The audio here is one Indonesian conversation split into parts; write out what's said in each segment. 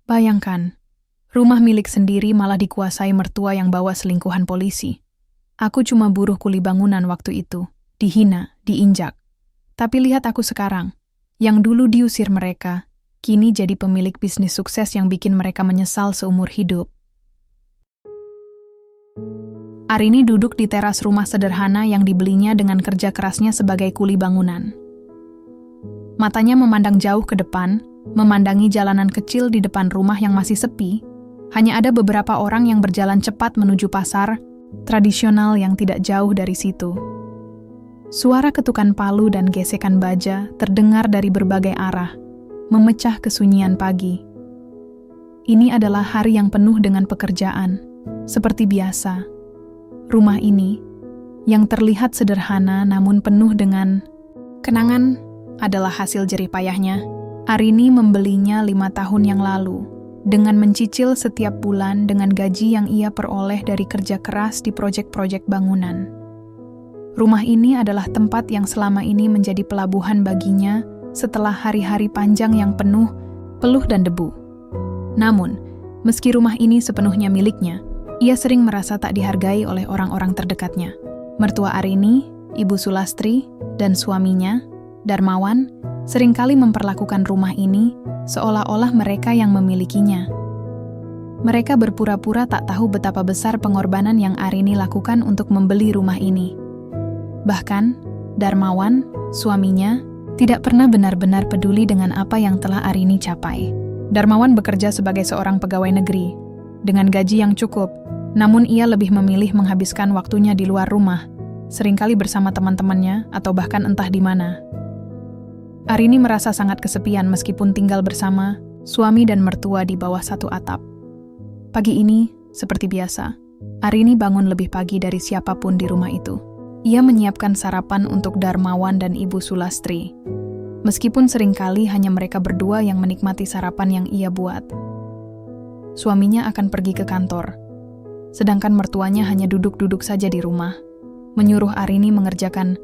Bayangkan, rumah milik sendiri malah dikuasai mertua yang bawa selingkuhan polisi. Aku cuma buruh kuli bangunan waktu itu, dihina, diinjak. Tapi lihat aku sekarang, yang dulu diusir mereka, kini jadi pemilik bisnis sukses yang bikin mereka menyesal seumur hidup. Arini duduk di teras rumah sederhana yang dibelinya dengan kerja kerasnya sebagai kuli bangunan. Matanya memandang jauh ke depan, memandangi jalanan kecil di depan rumah yang masih sepi. Hanya ada beberapa orang yang berjalan cepat menuju pasar tradisional yang tidak jauh dari situ. Suara ketukan palu dan gesekan baja terdengar dari berbagai arah, memecah kesunyian pagi. Ini adalah hari yang penuh dengan pekerjaan. Seperti biasa, rumah ini, yang terlihat sederhana namun penuh dengan kenangan, adalah hasil jerih payahnya. Arini membelinya 5 tahun yang lalu, dengan mencicil setiap bulan dengan gaji yang ia peroleh dari kerja keras di proyek-proyek bangunan. Rumah ini adalah tempat yang selama ini menjadi pelabuhan baginya setelah hari-hari panjang yang penuh peluh dan debu. Namun, meski rumah ini sepenuhnya miliknya, ia sering merasa tak dihargai oleh orang-orang terdekatnya. Mertua Arini, Ibu Sulastri, dan suaminya, Darmawan, seringkali memperlakukan rumah ini seolah-olah mereka yang memilikinya. Mereka berpura-pura tak tahu betapa besar pengorbanan yang Arini lakukan untuk membeli rumah ini. Bahkan, Darmawan, suaminya, tidak pernah benar-benar peduli dengan apa yang telah Arini capai. Darmawan bekerja sebagai seorang pegawai negeri, dengan gaji yang cukup, namun ia lebih memilih menghabiskan waktunya di luar rumah, seringkali bersama teman-temannya atau bahkan entah di mana. Arini merasa sangat kesepian meskipun tinggal bersama suami dan mertua di bawah satu atap. Pagi ini, seperti biasa, Arini bangun lebih pagi dari siapapun di rumah itu. Ia menyiapkan sarapan untuk Darmawan dan Ibu Sulastri. Meskipun seringkali hanya mereka berdua yang menikmati sarapan yang ia buat. Suaminya akan pergi ke kantor, sedangkan mertuanya hanya duduk-duduk saja di rumah, menyuruh Arini mengerjakan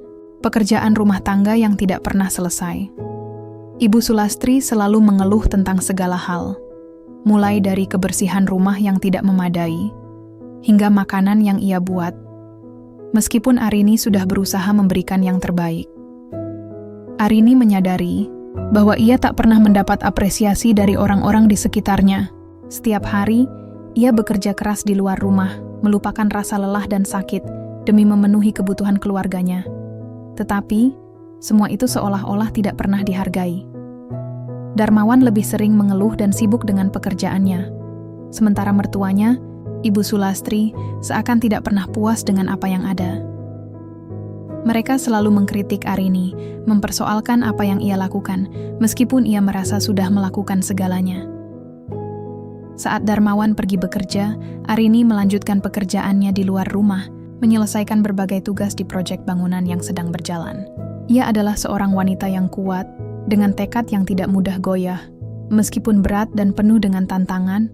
pekerjaan rumah tangga yang tidak pernah selesai. Ibu Sulastri selalu mengeluh tentang segala hal, mulai dari kebersihan rumah yang tidak memadai, hingga makanan yang ia buat. Meskipun Arini sudah berusaha memberikan yang terbaik. Arini menyadari bahwa ia tak pernah mendapat apresiasi dari orang-orang di sekitarnya. Setiap hari, ia bekerja keras di luar rumah, melupakan rasa lelah dan sakit demi memenuhi kebutuhan keluarganya. Tetapi, semua itu seolah-olah tidak pernah dihargai. Darmawan lebih sering mengeluh dan sibuk dengan pekerjaannya. Sementara mertuanya, Ibu Sulastri, seakan tidak pernah puas dengan apa yang ada. Mereka selalu mengkritik Arini, mempersoalkan apa yang ia lakukan, meskipun ia merasa sudah melakukan segalanya. Saat Darmawan pergi bekerja, Arini melanjutkan pekerjaannya di luar rumah, menyelesaikan berbagai tugas di proyek bangunan yang sedang berjalan. Ia adalah seorang wanita yang kuat, dengan tekad yang tidak mudah goyah. Meskipun berat dan penuh dengan tantangan,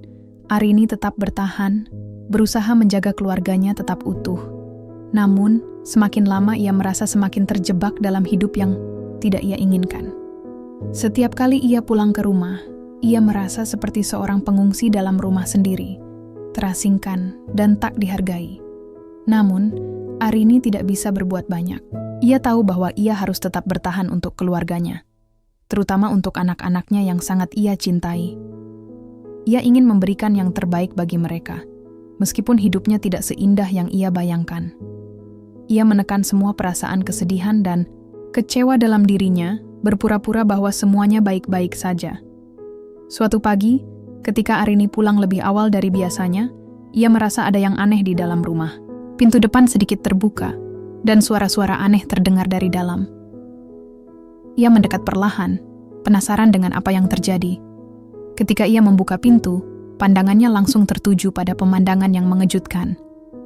Arini tetap bertahan, berusaha menjaga keluarganya tetap utuh. Namun, semakin lama ia merasa semakin terjebak dalam hidup yang tidak ia inginkan. Setiap kali ia pulang ke rumah, ia merasa seperti seorang pengungsi dalam rumah sendiri, terasingkan dan tak dihargai. Namun, Arini tidak bisa berbuat banyak. Ia tahu bahwa ia harus tetap bertahan untuk keluarganya, terutama untuk anak-anaknya yang sangat ia cintai. Ia ingin memberikan yang terbaik bagi mereka, meskipun hidupnya tidak seindah yang ia bayangkan. Ia menekan semua perasaan kesedihan dan kecewa dalam dirinya, berpura-pura bahwa semuanya baik-baik saja. Suatu pagi, ketika Arini pulang lebih awal dari biasanya, ia merasa ada yang aneh di dalam rumah. Pintu depan sedikit terbuka, dan suara-suara aneh terdengar dari dalam. Ia mendekat perlahan, penasaran dengan apa yang terjadi. Ketika ia membuka pintu, pandangannya langsung tertuju pada pemandangan yang mengejutkan.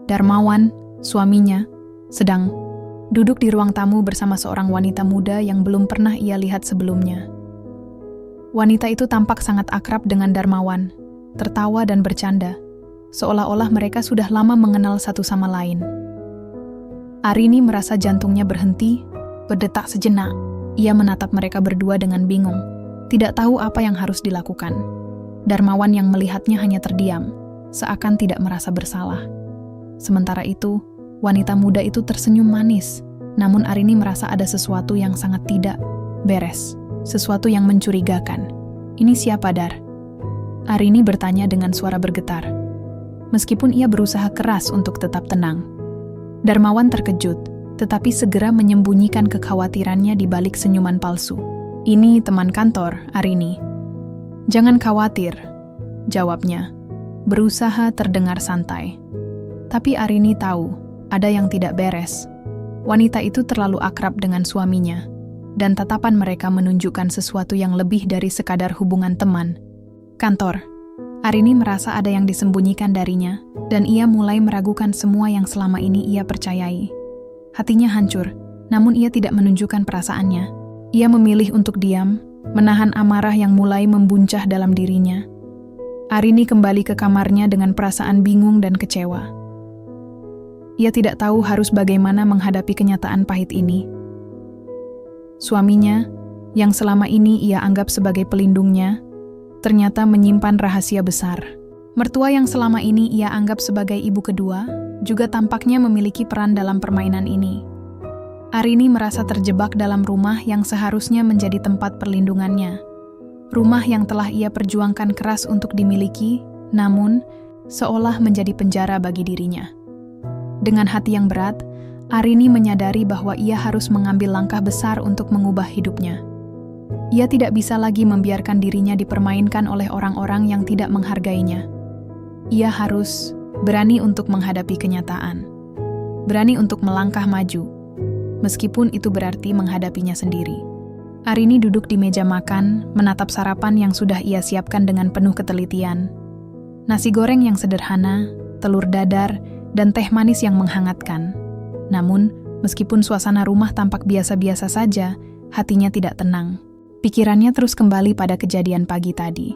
Darmawan, suaminya, sedang duduk di ruang tamu bersama seorang wanita muda yang belum pernah ia lihat sebelumnya. Wanita itu tampak sangat akrab dengan Darmawan, tertawa dan bercanda, seolah-olah mereka sudah lama mengenal satu sama lain. Arini merasa jantungnya berhenti, berdetak sejenak. Ia menatap mereka berdua dengan bingung, tidak tahu apa yang harus dilakukan. Darmawan yang melihatnya hanya terdiam, seakan tidak merasa bersalah. Sementara itu, wanita muda itu tersenyum manis, namun Arini merasa ada sesuatu yang sangat tidak beres, sesuatu yang mencurigakan. "Ini siapa, Dar?" Arini bertanya dengan suara bergetar. Meskipun ia berusaha keras untuk tetap tenang. Darmawan terkejut, tetapi segera menyembunyikan kekhawatirannya di balik senyuman palsu. "Ini teman kantor, Arini." "Jangan khawatir," jawabnya, berusaha terdengar santai. Tapi Arini tahu, ada yang tidak beres. Wanita itu terlalu akrab dengan suaminya, dan tatapan mereka menunjukkan sesuatu yang lebih dari sekadar hubungan teman. "Kantor." Arini merasa ada yang disembunyikan darinya, dan ia mulai meragukan semua yang selama ini ia percayai. Hatinya hancur, namun ia tidak menunjukkan perasaannya. Ia memilih untuk diam, menahan amarah yang mulai membuncah dalam dirinya. Arini kembali ke kamarnya dengan perasaan bingung dan kecewa. Ia tidak tahu harus bagaimana menghadapi kenyataan pahit ini. Suaminya, yang selama ini ia anggap sebagai pelindungnya, ternyata menyimpan rahasia besar. Mertua yang selama ini ia anggap sebagai ibu kedua, juga tampaknya memiliki peran dalam permainan ini. Arini merasa terjebak dalam rumah yang seharusnya menjadi tempat perlindungannya. Rumah yang telah ia perjuangkan keras untuk dimiliki, namun seolah menjadi penjara bagi dirinya. Dengan hati yang berat, Arini menyadari bahwa ia harus mengambil langkah besar untuk mengubah hidupnya. Ia tidak bisa lagi membiarkan dirinya dipermainkan oleh orang-orang yang tidak menghargainya. Ia harus berani untuk menghadapi kenyataan. Berani untuk melangkah maju, meskipun itu berarti menghadapinya sendiri. Arini duduk di meja makan, menatap sarapan yang sudah ia siapkan dengan penuh ketelitian. Nasi goreng yang sederhana, telur dadar, dan teh manis yang menghangatkan. Namun, meskipun suasana rumah tampak biasa-biasa saja, hatinya tidak tenang. Pikirannya terus kembali pada kejadian pagi tadi.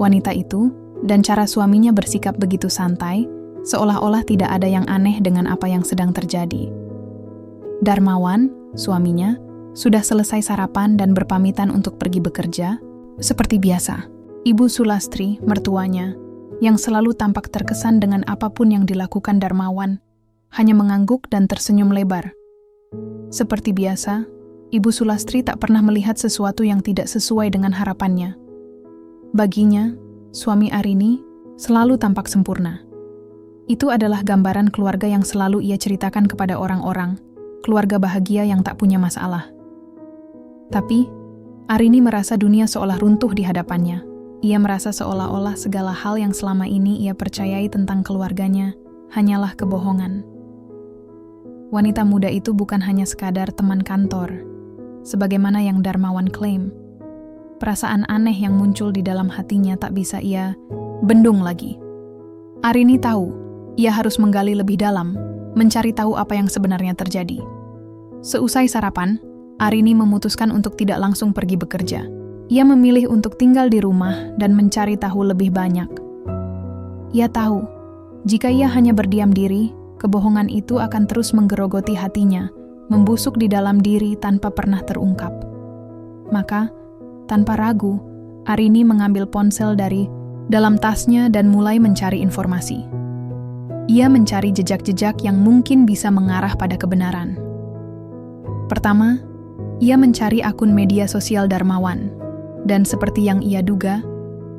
Wanita itu dan cara suaminya bersikap begitu santai, seolah-olah tidak ada yang aneh dengan apa yang sedang terjadi. Darmawan, suaminya, sudah selesai sarapan dan berpamitan untuk pergi bekerja. Seperti biasa, Ibu Sulastri, mertuanya, yang selalu tampak terkesan dengan apapun yang dilakukan Darmawan, hanya mengangguk dan tersenyum lebar. Seperti biasa, Ibu Sulastri tak pernah melihat sesuatu yang tidak sesuai dengan harapannya. Baginya, suami Arini selalu tampak sempurna. Itu adalah gambaran keluarga yang selalu ia ceritakan kepada orang-orang, keluarga bahagia yang tak punya masalah. Tapi, Arini merasa dunia seolah runtuh di hadapannya. Ia merasa seolah-olah segala hal yang selama ini ia percayai tentang keluarganya hanyalah kebohongan. Wanita muda itu bukan hanya sekadar teman kantor, sebagaimana yang Darmawan klaim. Perasaan aneh yang muncul di dalam hatinya tak bisa ia bendung lagi. Arini tahu, ia harus menggali lebih dalam, mencari tahu apa yang sebenarnya terjadi. Seusai sarapan, Arini memutuskan untuk tidak langsung pergi bekerja. Ia memilih untuk tinggal di rumah dan mencari tahu lebih banyak. Ia tahu, jika ia hanya berdiam diri, kebohongan itu akan terus menggerogoti hatinya, membusuk di dalam diri tanpa pernah terungkap. Maka, tanpa ragu, Arini mengambil ponsel dari dalam tasnya dan mulai mencari informasi. Ia mencari jejak-jejak yang mungkin bisa mengarah pada kebenaran. Pertama, ia mencari akun media sosial Darmawan, dan seperti yang ia duga,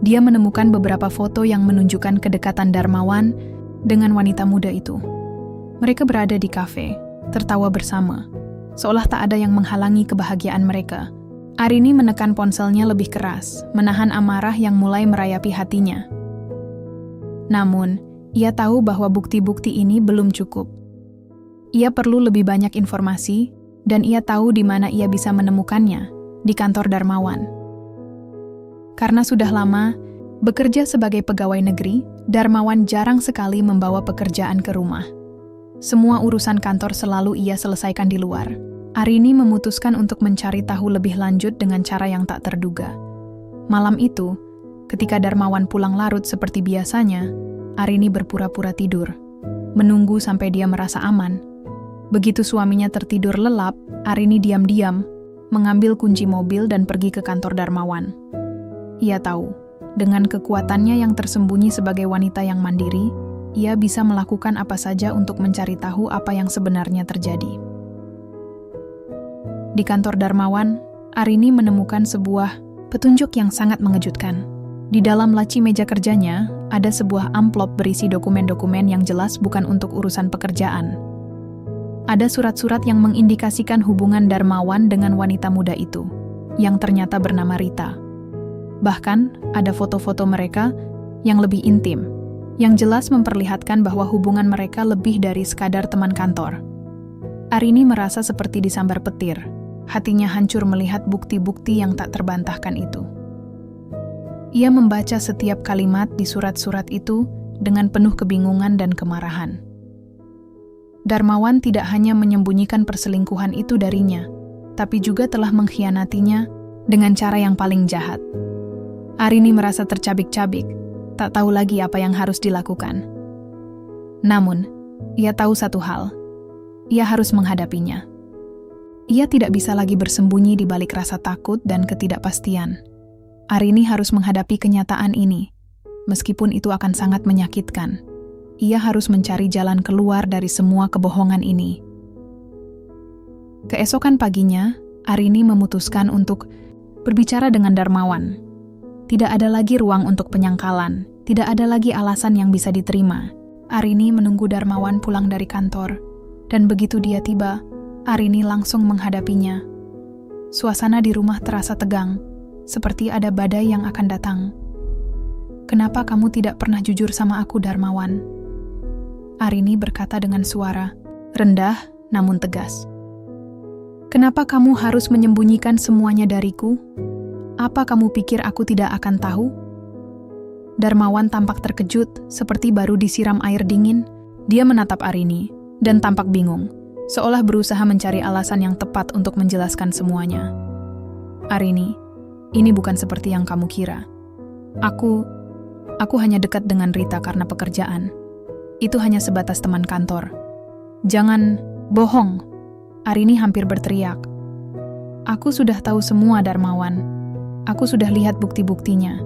dia menemukan beberapa foto yang menunjukkan kedekatan Darmawan dengan wanita muda itu. Mereka berada di kafe, tertawa bersama, seolah tak ada yang menghalangi kebahagiaan mereka. Arini menekan ponselnya lebih keras, menahan amarah yang mulai merayapi hatinya. Namun, ia tahu bahwa bukti-bukti ini belum cukup. Ia perlu lebih banyak informasi, dan ia tahu di mana ia bisa menemukannya, di kantor Darmawan. Karena sudah lama bekerja sebagai pegawai negeri, Darmawan jarang sekali membawa pekerjaan ke rumah. Semua urusan kantor selalu ia selesaikan di luar. Arini memutuskan untuk mencari tahu lebih lanjut dengan cara yang tak terduga. Malam itu, ketika Darmawan pulang larut seperti biasanya, Arini berpura-pura tidur, menunggu sampai dia merasa aman. Begitu suaminya tertidur lelap, Arini diam-diam mengambil kunci mobil dan pergi ke kantor Darmawan. Ia tahu, Dengan kekuatannya yang tersembunyi sebagai wanita yang mandiri, ia bisa melakukan apa saja untuk mencari tahu apa yang sebenarnya terjadi. Di kantor Darmawan, Arini menemukan sebuah petunjuk yang sangat mengejutkan. Di dalam laci meja kerjanya, ada sebuah amplop berisi dokumen-dokumen yang jelas bukan untuk urusan pekerjaan. Ada surat-surat yang mengindikasikan hubungan Darmawan dengan wanita muda itu, yang ternyata bernama Rita. Bahkan, ada foto-foto mereka yang lebih intim, yang jelas memperlihatkan bahwa hubungan mereka lebih dari sekadar teman kantor. Arini merasa seperti disambar petir. Hatinya hancur melihat bukti-bukti yang tak terbantahkan itu. Ia membaca setiap kalimat di surat-surat itu dengan penuh kebingungan dan kemarahan. Darmawan tidak hanya menyembunyikan perselingkuhan itu darinya, tapi juga telah mengkhianatinya dengan cara yang paling jahat. Arini merasa tercabik-cabik, tak tahu lagi apa yang harus dilakukan. Namun, ia tahu satu hal, ia harus menghadapinya. Ia tidak bisa lagi bersembunyi di balik rasa takut dan ketidakpastian. Arini harus menghadapi kenyataan ini, meskipun itu akan sangat menyakitkan. Ia harus mencari jalan keluar dari semua kebohongan ini. Keesokan paginya, Arini memutuskan untuk berbicara dengan Darmawan. Tidak ada lagi ruang untuk penyangkalan, tidak ada lagi alasan yang bisa diterima. Arini menunggu Darmawan pulang dari kantor, dan begitu dia tiba, Arini langsung menghadapinya. Suasana di rumah terasa tegang, seperti ada badai yang akan datang. "Kenapa kamu tidak pernah jujur sama aku, Darmawan?" Arini berkata dengan suara rendah namun tegas. "Kenapa kamu harus menyembunyikan semuanya dariku? Apa kamu pikir aku tidak akan tahu?" Darmawan tampak terkejut, seperti baru disiram air dingin. Dia menatap Arini, dan tampak bingung, seolah berusaha mencari alasan yang tepat untuk menjelaskan semuanya. "Arini, ini bukan seperti yang kamu kira. Aku hanya dekat dengan Rita karena pekerjaan. Itu hanya sebatas teman kantor. Jangan bohong." Arini hampir berteriak. "Aku sudah tahu semua, Darmawan. Aku sudah lihat bukti-buktinya.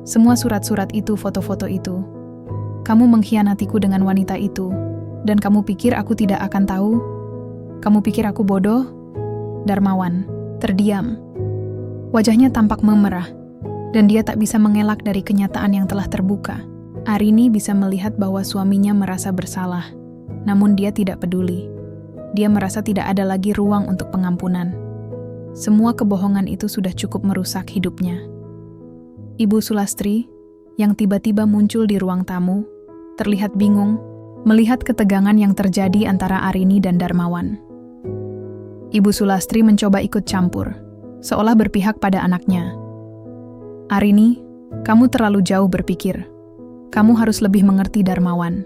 Semua surat-surat itu, foto-foto itu. Kamu mengkhianatiku dengan wanita itu, dan kamu pikir aku tidak akan tahu? Kamu pikir aku bodoh?" Darmawan terdiam. Wajahnya tampak memerah, dan dia tak bisa mengelak dari kenyataan yang telah terbuka. Arini bisa melihat bahwa suaminya merasa bersalah, namun dia tidak peduli. Dia merasa tidak ada lagi ruang untuk pengampunan. Semua kebohongan itu sudah cukup merusak hidupnya. Ibu Sulastri, yang tiba-tiba muncul di ruang tamu, terlihat bingung melihat ketegangan yang terjadi antara Arini dan Darmawan. Ibu Sulastri mencoba ikut campur, seolah berpihak pada anaknya. "Arini, kamu terlalu jauh berpikir. Kamu harus lebih mengerti Darmawan.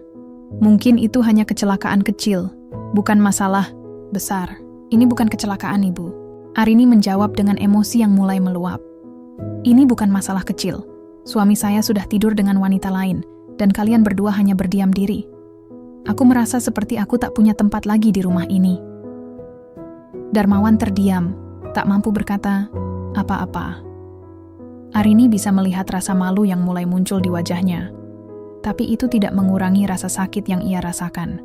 Mungkin itu hanya kecelakaan kecil, bukan masalah besar." "Ini bukan kecelakaan, Ibu." Arini menjawab dengan emosi yang mulai meluap. "Ini bukan masalah kecil. Suami saya sudah tidur dengan wanita lain, dan kalian berdua hanya berdiam diri. Aku merasa seperti aku tak punya tempat lagi di rumah ini." Darmawan terdiam, tak mampu berkata apa-apa. Arini bisa melihat rasa malu yang mulai muncul di wajahnya, tapi itu tidak mengurangi rasa sakit yang ia rasakan.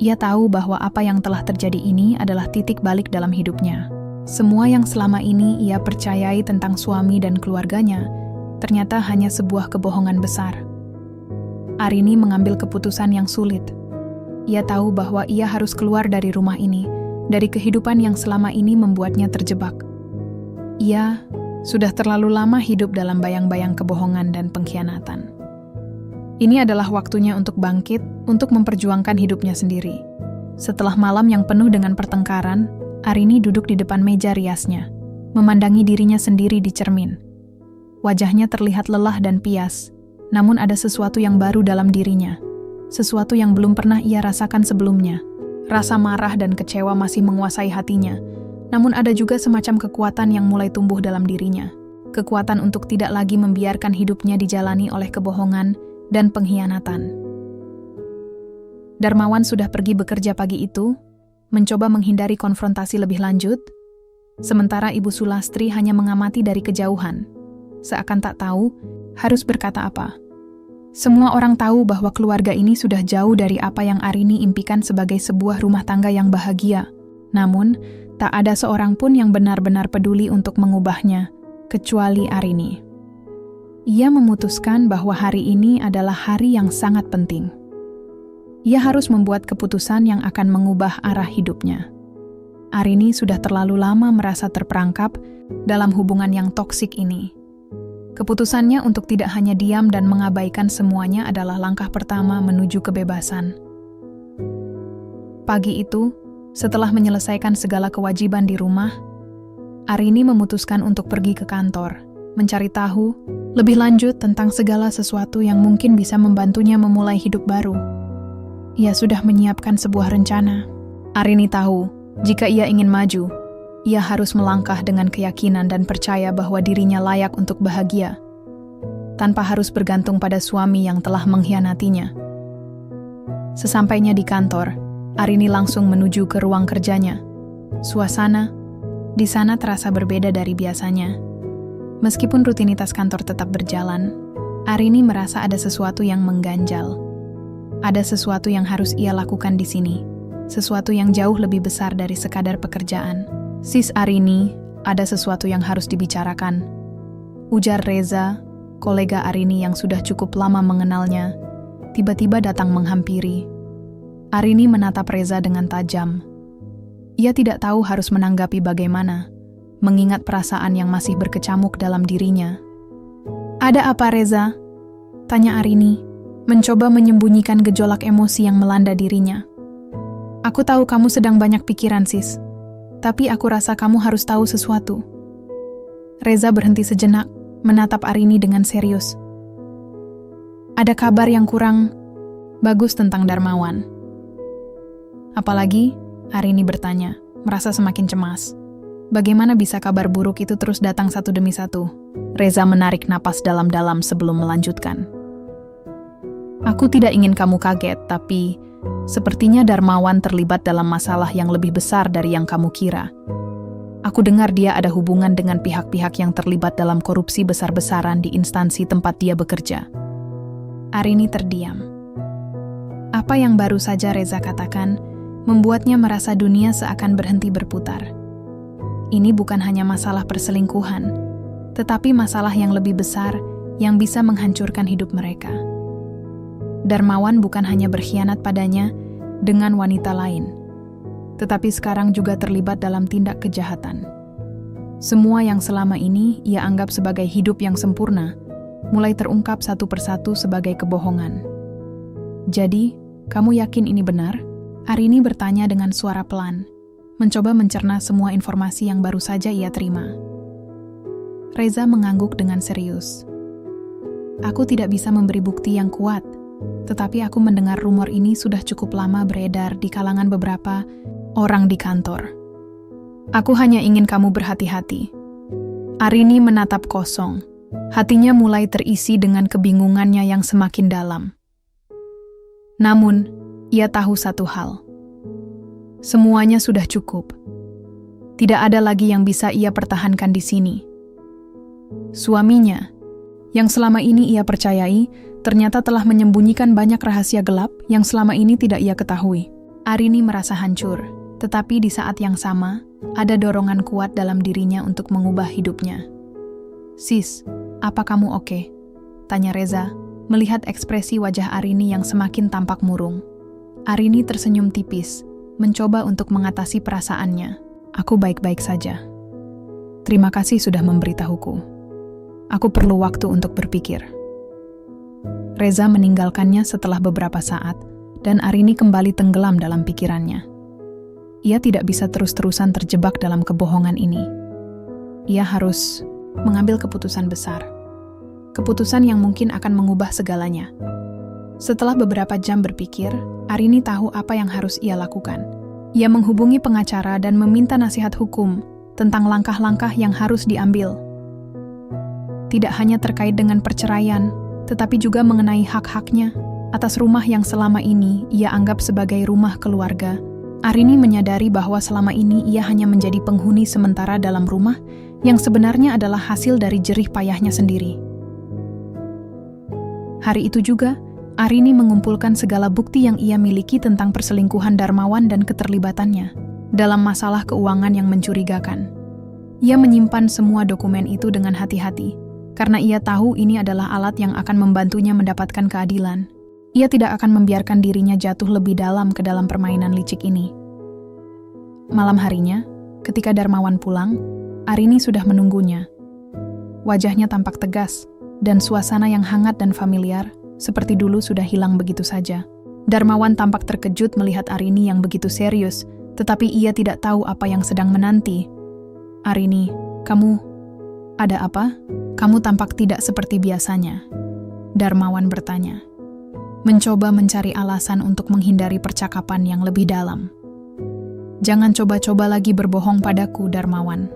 Ia tahu bahwa apa yang telah terjadi ini adalah titik balik dalam hidupnya. Semua yang selama ini ia percayai tentang suami dan keluarganya ternyata hanya sebuah kebohongan besar. Arini mengambil keputusan yang sulit. Ia tahu bahwa ia harus keluar dari rumah ini, dari kehidupan yang selama ini membuatnya terjebak. Ia sudah terlalu lama hidup dalam bayang-bayang kebohongan dan pengkhianatan. Ini adalah waktunya untuk bangkit, untuk memperjuangkan hidupnya sendiri. Setelah malam yang penuh dengan pertengkaran, Arini duduk di depan meja riasnya, memandangi dirinya sendiri di cermin. Wajahnya terlihat lelah dan pias, namun ada sesuatu yang baru dalam dirinya, sesuatu yang belum pernah ia rasakan sebelumnya. Rasa marah dan kecewa masih menguasai hatinya, namun ada juga semacam kekuatan yang mulai tumbuh dalam dirinya. Kekuatan untuk tidak lagi membiarkan hidupnya dijalani oleh kebohongan dan pengkhianatan. Darmawan sudah pergi bekerja pagi itu, mencoba menghindari konfrontasi lebih lanjut, sementara Ibu Sulastri hanya mengamati dari kejauhan, seakan tak tahu harus berkata apa. Semua orang tahu bahwa keluarga ini sudah jauh dari apa yang Arini impikan sebagai sebuah rumah tangga yang bahagia. Namun, tak ada seorang pun yang benar-benar peduli untuk mengubahnya, kecuali Arini. Ia memutuskan bahwa hari ini adalah hari yang sangat penting. Ia harus membuat keputusan yang akan mengubah arah hidupnya. Arini sudah terlalu lama merasa terperangkap dalam hubungan yang toksik ini. Keputusannya untuk tidak hanya diam dan mengabaikan semuanya adalah langkah pertama menuju kebebasan. Pagi itu, setelah menyelesaikan segala kewajiban di rumah, Arini memutuskan untuk pergi ke kantor, mencari tahu lebih lanjut tentang segala sesuatu yang mungkin bisa membantunya memulai hidup baru. Ia sudah menyiapkan sebuah rencana. Arini tahu, jika ia ingin maju, ia harus melangkah dengan keyakinan dan percaya bahwa dirinya layak untuk bahagia, tanpa harus bergantung pada suami yang telah mengkhianatinya. Sesampainya di kantor, Arini langsung menuju ke ruang kerjanya. Suasana di sana terasa berbeda dari biasanya. Meskipun rutinitas kantor tetap berjalan, Arini merasa ada sesuatu yang mengganjal. Ada sesuatu yang harus ia lakukan di sini, sesuatu yang jauh lebih besar dari sekadar pekerjaan. "Sis Arini, ada sesuatu yang harus dibicarakan," ujar Reza, kolega Arini yang sudah cukup lama mengenalnya, tiba-tiba datang menghampiri. Arini menatap Reza dengan tajam. Ia tidak tahu harus menanggapi bagaimana, mengingat perasaan yang masih berkecamuk dalam dirinya. "Ada apa, Reza?" tanya Arini, mencoba menyembunyikan gejolak emosi yang melanda dirinya. "Aku tahu kamu sedang banyak pikiran, sis. Tapi aku rasa kamu harus tahu sesuatu." Reza berhenti sejenak, menatap Arini dengan serius. "Ada kabar yang kurang bagus tentang Darmawan." "Apalagi?" Arini bertanya, merasa semakin cemas. Bagaimana bisa kabar buruk itu terus datang satu demi satu? Reza menarik napas dalam-dalam sebelum melanjutkan. "Aku tidak ingin kamu kaget, tapi sepertinya Darmawan terlibat dalam masalah yang lebih besar dari yang kamu kira. Aku dengar dia ada hubungan dengan pihak-pihak yang terlibat dalam korupsi besar-besaran di instansi tempat dia bekerja." Arini terdiam. Apa yang baru saja Reza katakan membuatnya merasa dunia seakan berhenti berputar. Ini bukan hanya masalah perselingkuhan, tetapi masalah yang lebih besar yang bisa menghancurkan hidup mereka. Darmawan bukan hanya berkhianat padanya dengan wanita lain, tetapi sekarang juga terlibat dalam tindak kejahatan. Semua yang selama ini ia anggap sebagai hidup yang sempurna, mulai terungkap satu persatu sebagai kebohongan. "Jadi, kamu yakin ini benar?" Arini bertanya dengan suara pelan, mencoba mencerna semua informasi yang baru saja ia terima. Reza mengangguk dengan serius. "Aku tidak bisa memberi bukti yang kuat, tetapi aku mendengar rumor ini sudah cukup lama beredar di kalangan beberapa orang di kantor. Aku hanya ingin kamu berhati-hati." Arini menatap kosong. Hatinya mulai terisi dengan kebingungannya yang semakin dalam. Namun, ia tahu satu hal. Semuanya sudah cukup. Tidak ada lagi yang bisa ia pertahankan di sini. Suaminya, yang selama ini ia percayai, ternyata telah menyembunyikan banyak rahasia gelap yang selama ini tidak ia ketahui. Arini merasa hancur, tetapi di saat yang sama, ada dorongan kuat dalam dirinya untuk mengubah hidupnya. "Sis, apa kamu oke?" tanya Reza, melihat ekspresi wajah Arini yang semakin tampak murung. Arini tersenyum tipis, mencoba untuk mengatasi perasaannya. "Aku baik-baik saja. Terima kasih sudah memberitahuku. Aku perlu waktu untuk berpikir." Reza meninggalkannya setelah beberapa saat, dan Arini kembali tenggelam dalam pikirannya. Ia tidak bisa terus-terusan terjebak dalam kebohongan ini. Ia harus mengambil keputusan besar. Keputusan yang mungkin akan mengubah segalanya. Setelah beberapa jam berpikir, Arini tahu apa yang harus ia lakukan. Ia menghubungi pengacara dan meminta nasihat hukum tentang langkah-langkah yang harus diambil. Tidak hanya terkait dengan perceraian, tetapi juga mengenai hak-haknya atas rumah yang selama ini ia anggap sebagai rumah keluarga. Arini menyadari bahwa selama ini ia hanya menjadi penghuni sementara dalam rumah yang sebenarnya adalah hasil dari jerih payahnya sendiri. Hari itu juga, Arini mengumpulkan segala bukti yang ia miliki tentang perselingkuhan Darmawan dan keterlibatannya dalam masalah keuangan yang mencurigakan. Ia menyimpan semua dokumen itu dengan hati-hati, karena ia tahu ini adalah alat yang akan membantunya mendapatkan keadilan. Ia tidak akan membiarkan dirinya jatuh lebih dalam ke dalam permainan licik ini. Malam harinya, ketika Darmawan pulang, Arini sudah menunggunya. Wajahnya tampak tegas, dan suasana yang hangat dan familiar seperti dulu sudah hilang begitu saja. Darmawan tampak terkejut melihat Arini yang begitu serius, tetapi ia tidak tahu apa yang sedang menanti. "Arini, kamu... ada apa? Kamu tampak tidak seperti biasanya," Darmawan bertanya, mencoba mencari alasan untuk menghindari percakapan yang lebih dalam. "Jangan coba-coba lagi berbohong padaku, Darmawan,"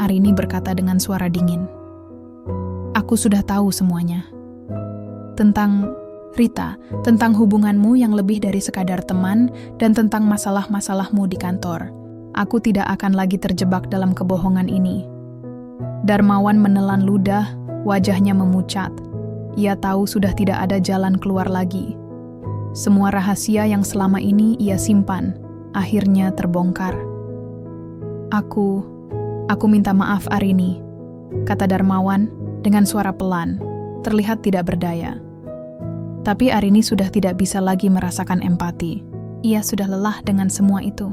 Arini berkata dengan suara dingin. "Aku sudah tahu semuanya. Tentang Rita, tentang hubunganmu yang lebih dari sekadar teman, dan tentang masalah-masalahmu di kantor. Aku tidak akan lagi terjebak dalam kebohongan ini." Darmawan menelan ludah, wajahnya memucat. Ia tahu sudah tidak ada jalan keluar lagi. Semua rahasia yang selama ini ia simpan, akhirnya terbongkar. Aku minta maaf, Arini," kata Darmawan dengan suara pelan, terlihat tidak berdaya. Tapi Arini sudah tidak bisa lagi merasakan empati. Ia sudah lelah dengan semua itu.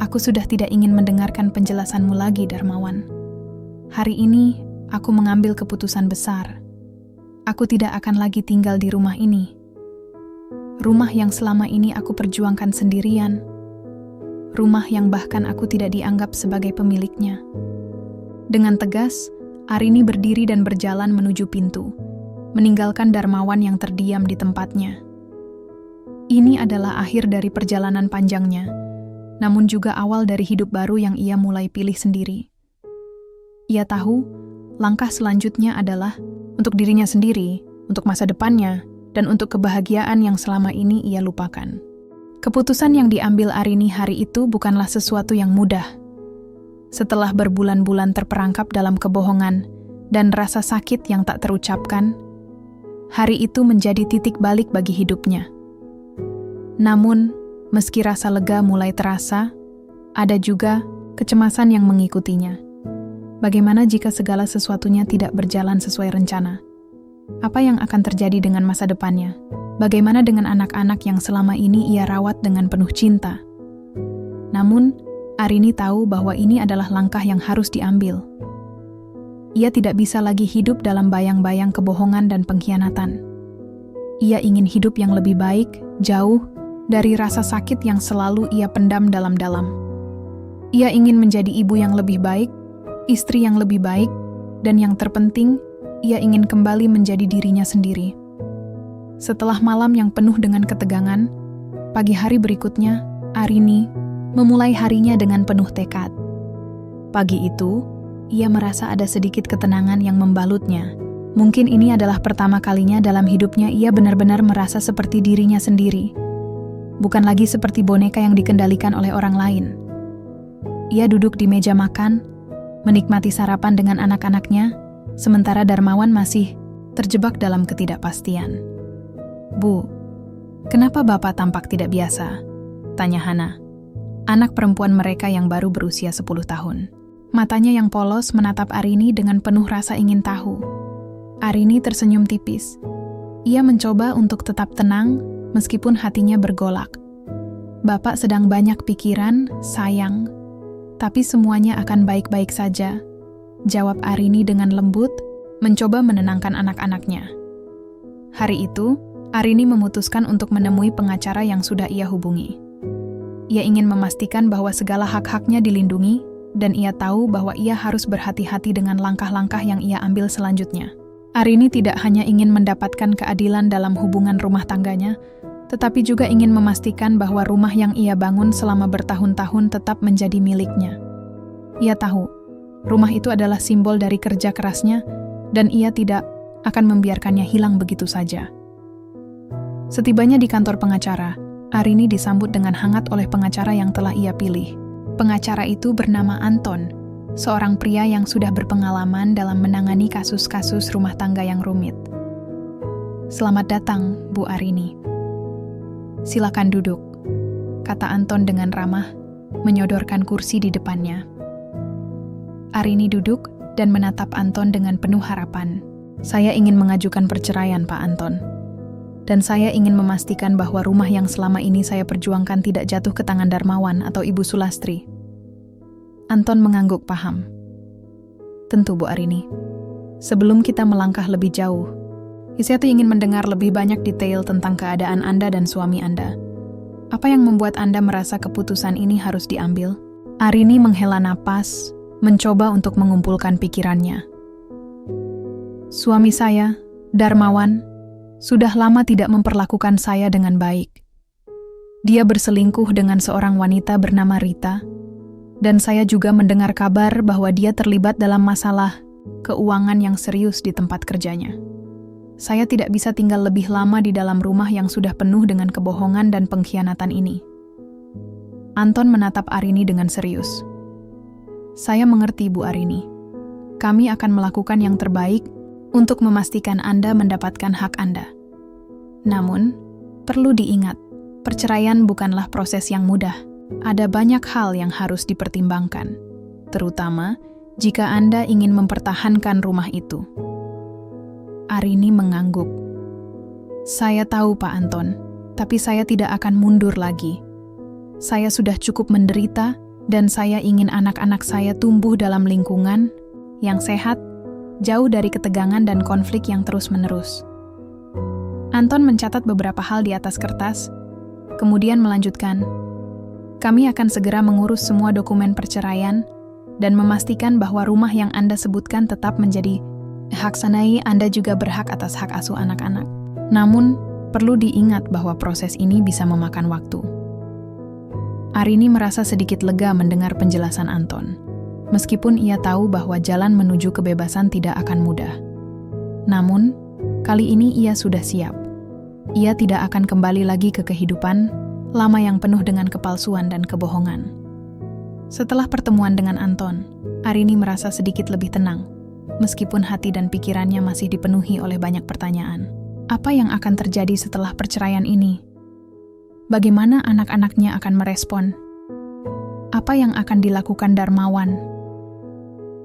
"Aku sudah tidak ingin mendengarkan penjelasanmu lagi, Darmawan. Hari ini, aku mengambil keputusan besar. Aku tidak akan lagi tinggal di rumah ini. Rumah yang selama ini aku perjuangkan sendirian. Rumah yang bahkan aku tidak dianggap sebagai pemiliknya." Dengan tegas, Arini berdiri dan berjalan menuju pintu, meninggalkan Darmawan yang terdiam di tempatnya. Ini adalah akhir dari perjalanan panjangnya, namun juga awal dari hidup baru yang ia mulai pilih sendiri. Ia tahu, langkah selanjutnya adalah untuk dirinya sendiri, untuk masa depannya, dan untuk kebahagiaan yang selama ini ia lupakan. Keputusan yang diambil Arini hari itu bukanlah sesuatu yang mudah. Setelah berbulan-bulan terperangkap dalam kebohongan dan rasa sakit yang tak terucapkan, hari itu menjadi titik balik bagi hidupnya. Namun, meski rasa lega mulai terasa, ada juga kecemasan yang mengikutinya. Bagaimana jika segala sesuatunya tidak berjalan sesuai rencana? Apa yang akan terjadi dengan masa depannya? Bagaimana dengan anak-anak yang selama ini ia rawat dengan penuh cinta? Namun, Arini tahu bahwa ini adalah langkah yang harus diambil. Ia tidak bisa lagi hidup dalam bayang-bayang kebohongan dan pengkhianatan. Ia ingin hidup yang lebih baik, jauh dari rasa sakit yang selalu ia pendam dalam-dalam. Ia ingin menjadi ibu yang lebih baik, istri yang lebih baik, dan yang terpenting, ia ingin kembali menjadi dirinya sendiri. Setelah malam yang penuh dengan ketegangan, pagi hari berikutnya, Arini memulai harinya dengan penuh tekad. Pagi itu, ia merasa ada sedikit ketenangan yang membalutnya. Mungkin ini adalah pertama kalinya dalam hidupnya ia benar-benar merasa seperti dirinya sendiri. Bukan lagi seperti boneka yang dikendalikan oleh orang lain. Ia duduk di meja makan, menikmati sarapan dengan anak-anaknya, sementara Darmawan masih terjebak dalam ketidakpastian. "Bu, kenapa Bapak tampak tidak biasa?" tanya Hana, anak perempuan mereka yang baru berusia 10 tahun. Matanya yang polos menatap Arini dengan penuh rasa ingin tahu. Arini tersenyum tipis. Ia mencoba untuk tetap tenang meskipun hatinya bergolak. "Bapak sedang banyak pikiran, sayang. Tapi semuanya akan baik-baik saja," jawab Arini dengan lembut, mencoba menenangkan anak-anaknya. Hari itu, Arini memutuskan untuk menemui pengacara yang sudah ia hubungi. Ia ingin memastikan bahwa segala hak-haknya dilindungi, dan ia tahu bahwa ia harus berhati-hati dengan langkah-langkah yang ia ambil selanjutnya. Arini tidak hanya ingin mendapatkan keadilan dalam hubungan rumah tangganya, tetapi juga ingin memastikan bahwa rumah yang ia bangun selama bertahun-tahun tetap menjadi miliknya. Ia tahu, rumah itu adalah simbol dari kerja kerasnya, dan ia tidak akan membiarkannya hilang begitu saja. Setibanya di kantor pengacara, Arini disambut dengan hangat oleh pengacara yang telah ia pilih. Pengacara itu bernama Anton, seorang pria yang sudah berpengalaman dalam menangani kasus-kasus rumah tangga yang rumit. "Selamat datang, Bu Arini. Silakan duduk," kata Anton dengan ramah, menyodorkan kursi di depannya. Arini duduk dan menatap Anton dengan penuh harapan. "Saya ingin mengajukan perceraian, Pak Anton. Dan saya ingin memastikan bahwa rumah yang selama ini saya perjuangkan tidak jatuh ke tangan Darmawan atau Ibu Sulastri." Anton mengangguk paham. "Tentu, Bu Arini. Sebelum kita melangkah lebih jauh, saya ingin mendengar lebih banyak detail tentang keadaan Anda dan suami Anda. Apa yang membuat Anda merasa keputusan ini harus diambil?" Arini menghela napas, mencoba untuk mengumpulkan pikirannya. "Suami saya, Darmawan, sudah lama tidak memperlakukan saya dengan baik. Dia berselingkuh dengan seorang wanita bernama Rita, dan saya juga mendengar kabar bahwa dia terlibat dalam masalah keuangan yang serius di tempat kerjanya. Saya tidak bisa tinggal lebih lama di dalam rumah yang sudah penuh dengan kebohongan dan pengkhianatan ini." Anton menatap Arini dengan serius. "Saya mengerti, Bu Arini. Kami akan melakukan yang terbaik untuk memastikan Anda mendapatkan hak Anda. Namun, perlu diingat, perceraian bukanlah proses yang mudah. Ada banyak hal yang harus dipertimbangkan, terutama jika Anda ingin mempertahankan rumah itu." Arini mengangguk. "Saya tahu, Pak Anton, tapi saya tidak akan mundur lagi. Saya sudah cukup menderita, dan saya ingin anak-anak saya tumbuh dalam lingkungan yang sehat, jauh dari ketegangan dan konflik yang terus-menerus." Anton mencatat beberapa hal di atas kertas, kemudian melanjutkan, "Kami akan segera mengurus semua dokumen perceraian dan memastikan bahwa rumah yang Anda sebutkan tetap menjadi hak Sanai. Anda juga berhak atas hak asuh anak-anak. Namun, perlu diingat bahwa proses ini bisa memakan waktu." Arini merasa sedikit lega mendengar penjelasan Anton, meskipun ia tahu bahwa jalan menuju kebebasan tidak akan mudah. Namun, kali ini ia sudah siap. Ia tidak akan kembali lagi ke kehidupan lama yang penuh dengan kepalsuan dan kebohongan. Setelah pertemuan dengan Anton, Arini merasa sedikit lebih tenang, meskipun hati dan pikirannya masih dipenuhi oleh banyak pertanyaan. Apa yang akan terjadi setelah perceraian ini? Bagaimana anak-anaknya akan merespon? Apa yang akan dilakukan Darmawan?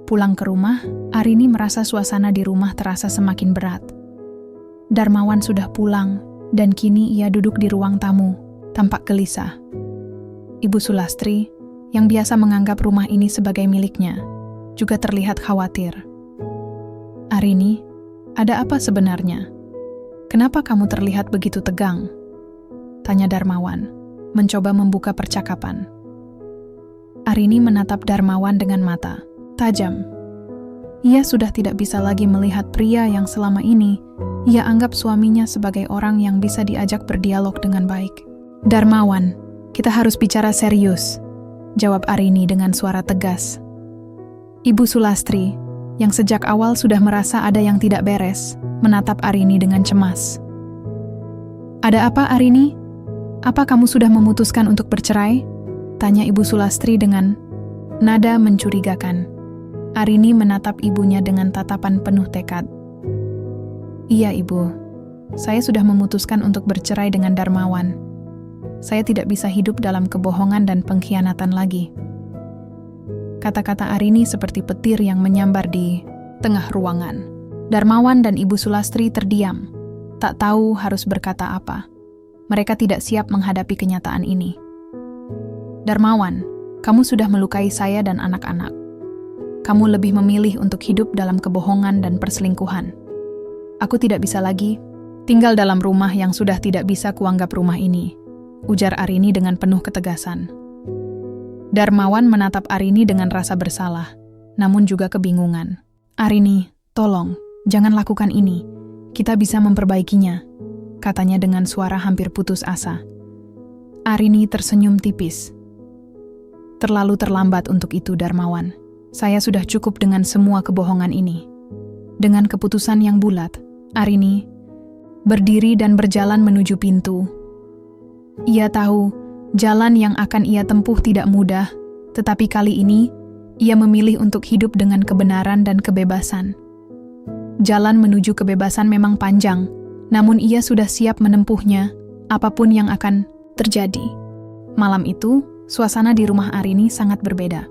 Pulang ke rumah, Arini merasa suasana di rumah terasa semakin berat. Darmawan sudah pulang, dan kini ia duduk di ruang tamu, tampak gelisah. Ibu Sulastri, yang biasa menganggap rumah ini sebagai miliknya, juga terlihat khawatir. "Arini, ada apa sebenarnya? Kenapa kamu terlihat begitu tegang?" tanya Darmawan, mencoba membuka percakapan. Arini menatap Darmawan dengan mata tajam. Ia sudah tidak bisa lagi melihat pria yang selama ini ia anggap suaminya sebagai orang yang bisa diajak berdialog dengan baik. "Darmawan, kita harus bicara serius," jawab Arini dengan suara tegas. Ibu Sulastri, yang sejak awal sudah merasa ada yang tidak beres, menatap Arini dengan cemas. "Ada apa, Arini? Apa kamu sudah memutuskan untuk bercerai?" tanya Ibu Sulastri dengan nada mencurigakan. Arini menatap ibunya dengan tatapan penuh tekad. "Iya, Ibu. Saya sudah memutuskan untuk bercerai dengan Darmawan. Saya tidak bisa hidup dalam kebohongan dan pengkhianatan lagi." Kata-kata Arini seperti petir yang menyambar di tengah ruangan. Darmawan dan Ibu Sulastri terdiam, tak tahu harus berkata apa. Mereka tidak siap menghadapi kenyataan ini. "Darmawan, kamu sudah melukai saya dan anak-anak. Kamu lebih memilih untuk hidup dalam kebohongan dan perselingkuhan. Aku tidak bisa lagi tinggal dalam rumah yang sudah tidak bisa kuanggap rumah ini," ujar Arini dengan penuh ketegasan. Darmawan menatap Arini dengan rasa bersalah, namun juga kebingungan. "Arini, tolong, jangan lakukan ini. Kita bisa memperbaikinya," katanya dengan suara hampir putus asa. Arini tersenyum tipis. "Terlalu terlambat untuk itu, Darmawan. Saya sudah cukup dengan semua kebohongan ini." Dengan keputusan yang bulat, Arini berdiri dan berjalan menuju pintu. Ia tahu jalan yang akan ia tempuh tidak mudah, tetapi kali ini Ia memilih untuk hidup dengan kebenaran dan kebebasan. Jalan menuju kebebasan memang panjang, namun ia sudah siap menempuhnya, apapun yang akan terjadi. Malam itu, suasana di rumah Arini sangat berbeda.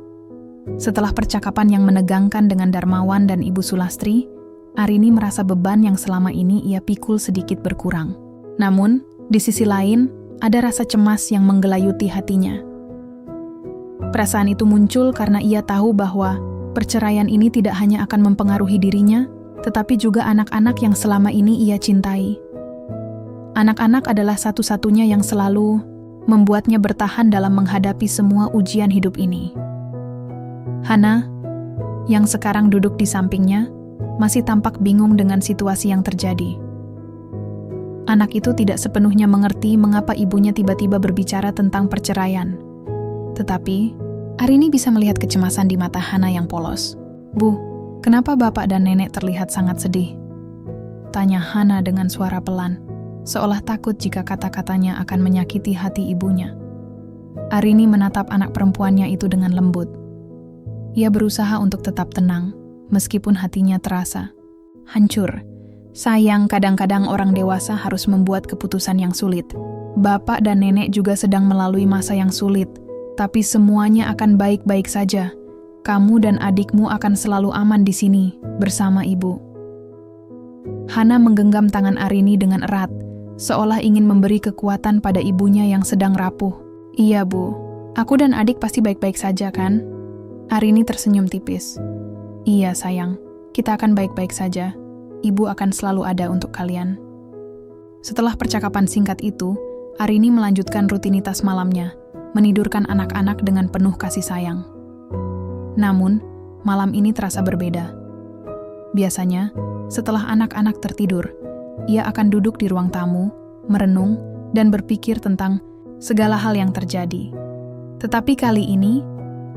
Setelah percakapan yang menegangkan dengan Darmawan dan Ibu Sulastri, Arini merasa beban yang selama ini ia pikul sedikit berkurang. Namun, di sisi lain, ada rasa cemas yang menggelayuti hatinya. Perasaan itu muncul karena ia tahu bahwa perceraian ini tidak hanya akan mempengaruhi dirinya, tetapi juga anak-anak yang selama ini ia cintai. Anak-anak adalah satu-satunya yang selalu membuatnya bertahan dalam menghadapi semua ujian hidup ini. Hana, yang sekarang duduk di sampingnya, masih tampak bingung dengan situasi yang terjadi. Anak itu tidak sepenuhnya mengerti mengapa ibunya tiba-tiba berbicara tentang perceraian. Tetapi, Arini bisa melihat kecemasan di mata Hana yang polos. "Bu, kenapa bapak dan nenek terlihat sangat sedih?" tanya Hana dengan suara pelan, seolah takut jika kata-katanya akan menyakiti hati ibunya. Arini menatap anak perempuannya itu dengan lembut. Ia berusaha untuk tetap tenang, meskipun hatinya terasa hancur. Sayang, kadang-kadang orang dewasa harus membuat keputusan yang sulit. Bapak dan nenek juga sedang melalui masa yang sulit, tapi semuanya akan baik-baik saja. Kamu dan adikmu akan selalu aman di sini, bersama ibu. Hana menggenggam tangan Arini dengan erat, seolah ingin memberi kekuatan pada ibunya yang sedang rapuh. "Iya, Bu. Aku dan adik pasti baik-baik saja, kan?" Arini tersenyum tipis. "Iya, sayang. Kita akan baik-baik saja. Ibu akan selalu ada untuk kalian." Setelah percakapan singkat itu, Arini melanjutkan rutinitas malamnya, menidurkan anak-anak dengan penuh kasih sayang. Namun, malam ini terasa berbeda. Biasanya, setelah anak-anak tertidur, ia akan duduk di ruang tamu, merenung, dan berpikir tentang segala hal yang terjadi. Tetapi kali ini,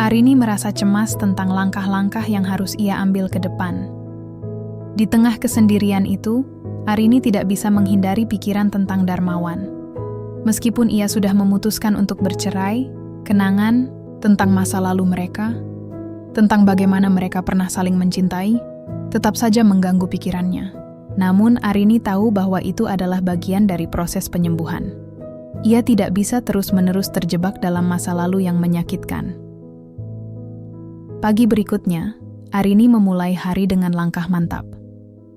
Arini merasa cemas tentang langkah-langkah yang harus ia ambil ke depan. Di tengah kesendirian itu, Arini tidak bisa menghindari pikiran tentang Darmawan. Meskipun ia sudah memutuskan untuk bercerai, kenangan tentang masa lalu mereka, tentang bagaimana mereka pernah saling mencintai, tetap saja mengganggu pikirannya. Namun Arini tahu bahwa itu adalah bagian dari proses penyembuhan. Ia tidak bisa terus-menerus terjebak dalam masa lalu yang menyakitkan. Pagi berikutnya, Arini memulai hari dengan langkah mantap.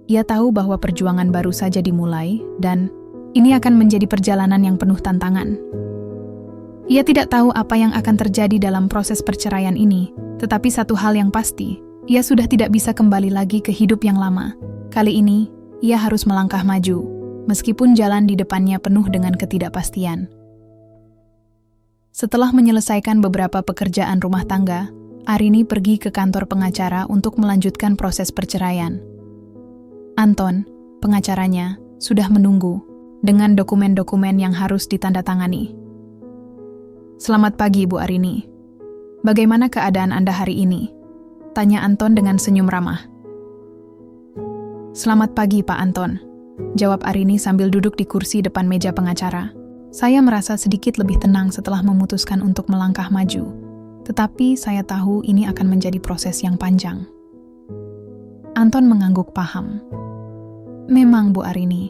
Ia tahu bahwa perjuangan baru saja dimulai dan ini akan menjadi perjalanan yang penuh tantangan. Ia tidak tahu apa yang akan terjadi dalam proses perceraian ini, tetapi satu hal yang pasti, ia sudah tidak bisa kembali lagi ke hidup yang lama. Kali ini, ia harus melangkah maju, meskipun jalan di depannya penuh dengan ketidakpastian. Setelah menyelesaikan beberapa pekerjaan rumah tangga, Arini pergi ke kantor pengacara untuk melanjutkan proses perceraian. Anton, pengacaranya, sudah menunggu dengan dokumen-dokumen yang harus ditandatangani. "Selamat pagi, Bu Arini. Bagaimana keadaan Anda hari ini?" tanya Anton dengan senyum ramah. "Selamat pagi, Pak Anton," jawab Arini sambil duduk di kursi depan meja pengacara. "Saya merasa sedikit lebih tenang setelah memutuskan untuk melangkah maju, tetapi saya tahu ini akan menjadi proses yang panjang." Anton mengangguk paham. "Memang, Bu Arini,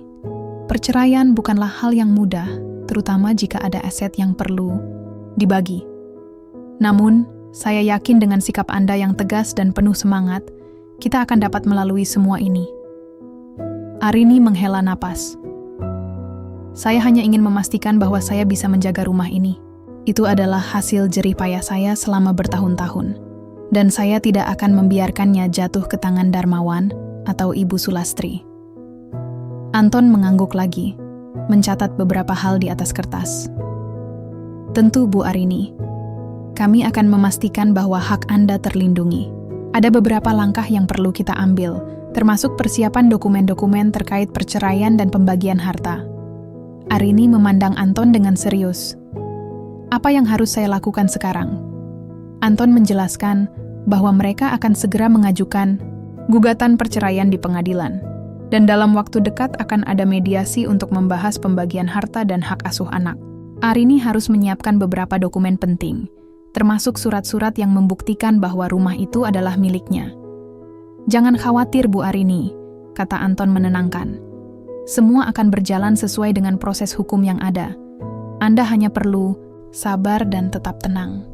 perceraian bukanlah hal yang mudah, terutama jika ada aset yang perlu dibagi. Namun, saya yakin dengan sikap Anda yang tegas dan penuh semangat, kita akan dapat melalui semua ini." Arini menghela napas. "Saya hanya ingin memastikan bahwa saya bisa menjaga rumah ini. Itu adalah hasil jerih payah saya selama bertahun-tahun, dan saya tidak akan membiarkannya jatuh ke tangan Darmawan atau Ibu Sulastri." Anton mengangguk lagi, mencatat beberapa hal di atas kertas. "Tentu, Bu Arini. Kami akan memastikan bahwa hak Anda terlindungi. Ada beberapa langkah yang perlu kita ambil, termasuk persiapan dokumen-dokumen terkait perceraian dan pembagian harta." Arini memandang Anton dengan serius. "Apa yang harus saya lakukan sekarang?" Anton menjelaskan bahwa mereka akan segera mengajukan gugatan perceraian di pengadilan, dan dalam waktu dekat akan ada mediasi untuk membahas pembagian harta dan hak asuh anak. Arini harus menyiapkan beberapa dokumen penting, termasuk surat-surat yang membuktikan bahwa rumah itu adalah miliknya. "Jangan khawatir, Bu Arini," kata Anton menenangkan. "Semua akan berjalan sesuai dengan proses hukum yang ada. Anda hanya perlu sabar dan tetap tenang."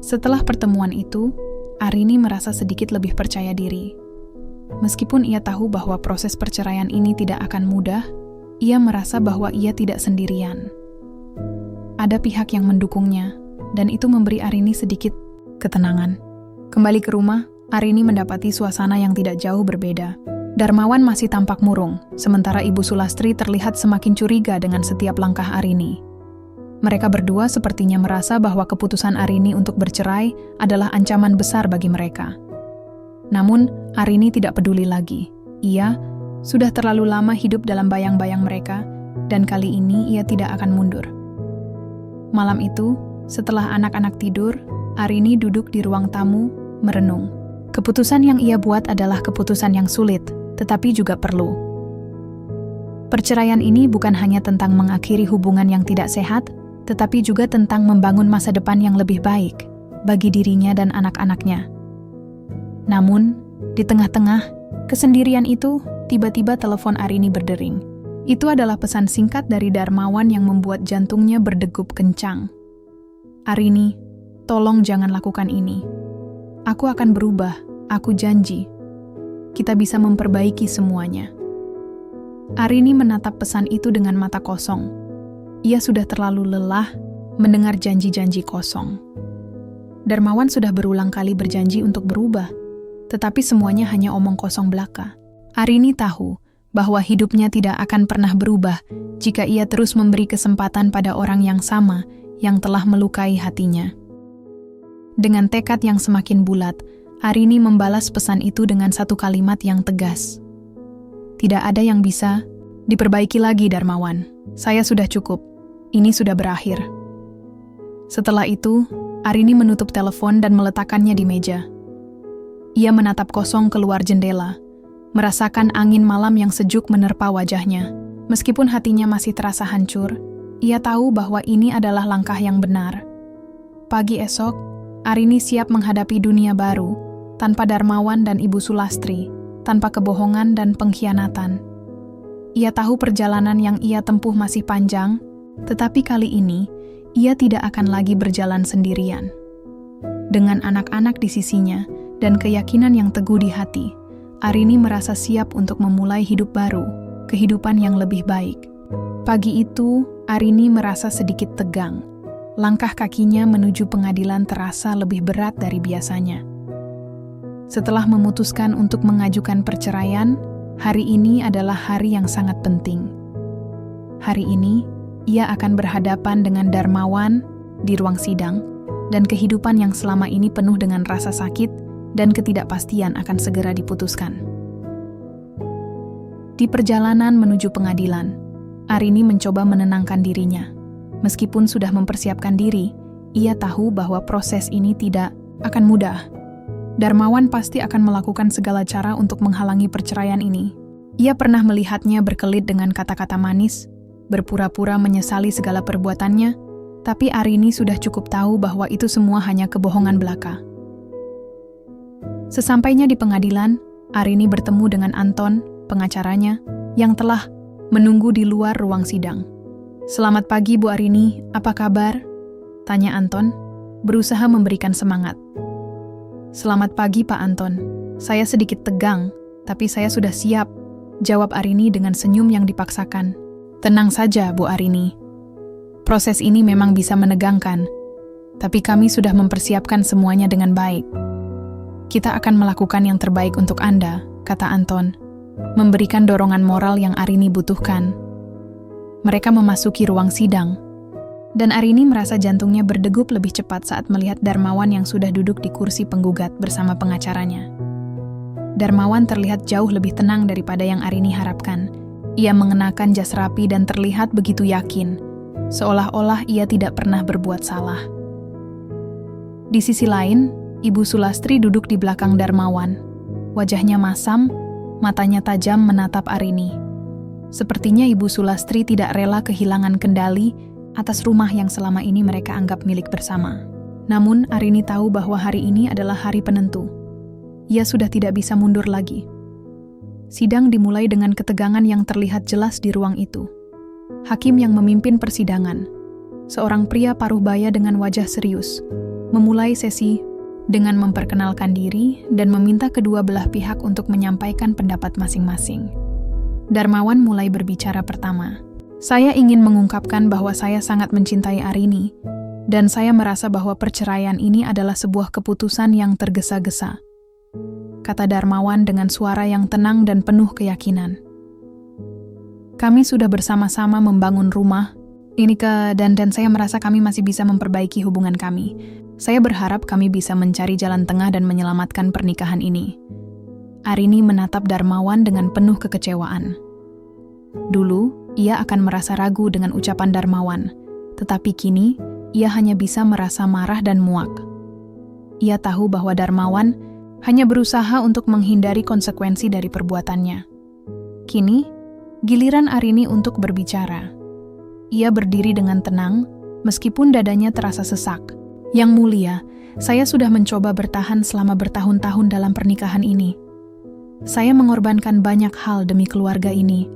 Setelah pertemuan itu, Arini merasa sedikit lebih percaya diri. Meskipun ia tahu bahwa proses perceraian ini tidak akan mudah, ia merasa bahwa ia tidak sendirian. Ada pihak yang mendukungnya, dan itu memberi Arini sedikit ketenangan. Kembali ke rumah, Arini mendapati suasana yang tidak jauh berbeda. Darmawan masih tampak murung, sementara Ibu Sulastri terlihat semakin curiga dengan setiap langkah Arini. Mereka berdua sepertinya merasa bahwa keputusan Arini untuk bercerai adalah ancaman besar bagi mereka. Namun, Arini tidak peduli lagi. Ia sudah terlalu lama hidup dalam bayang-bayang mereka, dan kali ini ia tidak akan mundur. Malam itu, setelah anak-anak tidur, Arini duduk di ruang tamu, merenung. Keputusan yang ia buat adalah keputusan yang sulit, tetapi juga perlu. Perceraian ini bukan hanya tentang mengakhiri hubungan yang tidak sehat, tetapi juga tentang membangun masa depan yang lebih baik bagi dirinya dan anak-anaknya. Namun, di tengah-tengah kesendirian itu, tiba-tiba telepon Arini berdering. Itu adalah pesan singkat dari Darmawan yang membuat jantungnya berdegup kencang. "Arini, tolong jangan lakukan ini. Aku akan berubah, aku janji. Kita bisa memperbaiki semuanya." Arini menatap pesan itu dengan mata kosong. Ia sudah terlalu lelah mendengar janji-janji kosong. Darmawan sudah berulang kali berjanji untuk berubah, tetapi semuanya hanya omong kosong belaka. Arini tahu bahwa hidupnya tidak akan pernah berubah jika ia terus memberi kesempatan pada orang yang sama yang telah melukai hatinya. Dengan tekad yang semakin bulat, Arini membalas pesan itu dengan satu kalimat yang tegas. "Tidak ada yang bisa diperbaiki lagi, Darmawan. Saya sudah cukup. Ini sudah berakhir." Setelah itu, Arini menutup telepon dan meletakkannya di meja. Ia menatap kosong keluar jendela, merasakan angin malam yang sejuk menerpa wajahnya. Meskipun hatinya masih terasa hancur, ia tahu bahwa ini adalah langkah yang benar. Pagi esok, Arini siap menghadapi dunia baru, tanpa Darmawan dan Ibu Sulastri, tanpa kebohongan dan pengkhianatan. Ia tahu perjalanan yang ia tempuh masih panjang, tetapi kali ini, ia tidak akan lagi berjalan sendirian. Dengan anak-anak di sisinya dan keyakinan yang teguh di hati, Arini merasa siap untuk memulai hidup baru, kehidupan yang lebih baik. Pagi itu, Arini merasa sedikit tegang. Langkah kakinya menuju pengadilan terasa lebih berat dari biasanya. Setelah memutuskan untuk mengajukan perceraian, hari ini adalah hari yang sangat penting. Hari ini, ia akan berhadapan dengan Darmawan di ruang sidang, dan kehidupan yang selama ini penuh dengan rasa sakit dan ketidakpastian akan segera diputuskan. Di perjalanan menuju pengadilan, Arini mencoba menenangkan dirinya. Meskipun sudah mempersiapkan diri, ia tahu bahwa proses ini tidak akan mudah. Darmawan pasti akan melakukan segala cara untuk menghalangi perceraian ini. Ia pernah melihatnya berkelit dengan kata-kata manis, berpura-pura menyesali segala perbuatannya, tapi Arini sudah cukup tahu bahwa itu semua hanya kebohongan belaka. Sesampainya di pengadilan, Arini bertemu dengan Anton, pengacaranya, yang telah menunggu di luar ruang sidang. "Selamat pagi, Bu Arini, apa kabar?" tanya Anton, berusaha memberikan semangat. "Selamat pagi, Pak Anton. Saya sedikit tegang, tapi saya sudah siap," jawab Arini dengan senyum yang dipaksakan. "Tenang saja, Bu Arini. Proses ini memang bisa menegangkan, tapi kami sudah mempersiapkan semuanya dengan baik. Kita akan melakukan yang terbaik untuk Anda," kata Anton, memberikan dorongan moral yang Arini butuhkan. Mereka memasuki ruang sidang, dan Arini merasa jantungnya berdegup lebih cepat saat melihat Darmawan yang sudah duduk di kursi penggugat bersama pengacaranya. Darmawan terlihat jauh lebih tenang daripada yang Arini harapkan. Ia mengenakan jas rapi dan terlihat begitu yakin, seolah-olah ia tidak pernah berbuat salah. Di sisi lain, Ibu Sulastri duduk di belakang Darmawan. Wajahnya masam, matanya tajam menatap Arini. Sepertinya Ibu Sulastri tidak rela kehilangan kendali atas rumah yang selama ini mereka anggap milik bersama. Namun, Arini tahu bahwa hari ini adalah hari penentu. Ia sudah tidak bisa mundur lagi. Sidang dimulai dengan ketegangan yang terlihat jelas di ruang itu. Hakim yang memimpin persidangan, seorang pria paruh baya dengan wajah serius, memulai sesi dengan memperkenalkan diri dan meminta kedua belah pihak untuk menyampaikan pendapat masing-masing. Darmawan mulai berbicara pertama. Saya ingin mengungkapkan bahwa saya sangat mencintai Arini, dan saya merasa bahwa perceraian ini adalah sebuah keputusan yang tergesa-gesa, kata Darmawan dengan suara yang tenang dan penuh keyakinan. Kami sudah bersama-sama membangun rumah ini dan saya merasa kami masih bisa memperbaiki hubungan kami. Saya berharap kami bisa mencari jalan tengah dan menyelamatkan pernikahan ini. Arini menatap Darmawan dengan penuh kekecewaan. Dulu, ia akan merasa ragu dengan ucapan Darmawan, tetapi kini, ia hanya bisa merasa marah dan muak. Ia tahu bahwa Darmawan hanya berusaha untuk menghindari konsekuensi dari perbuatannya. Kini, giliran Arini untuk berbicara. Ia berdiri dengan tenang, meskipun dadanya terasa sesak. Yang mulia, saya sudah mencoba bertahan selama bertahun-tahun dalam pernikahan ini. Saya mengorbankan banyak hal demi keluarga ini.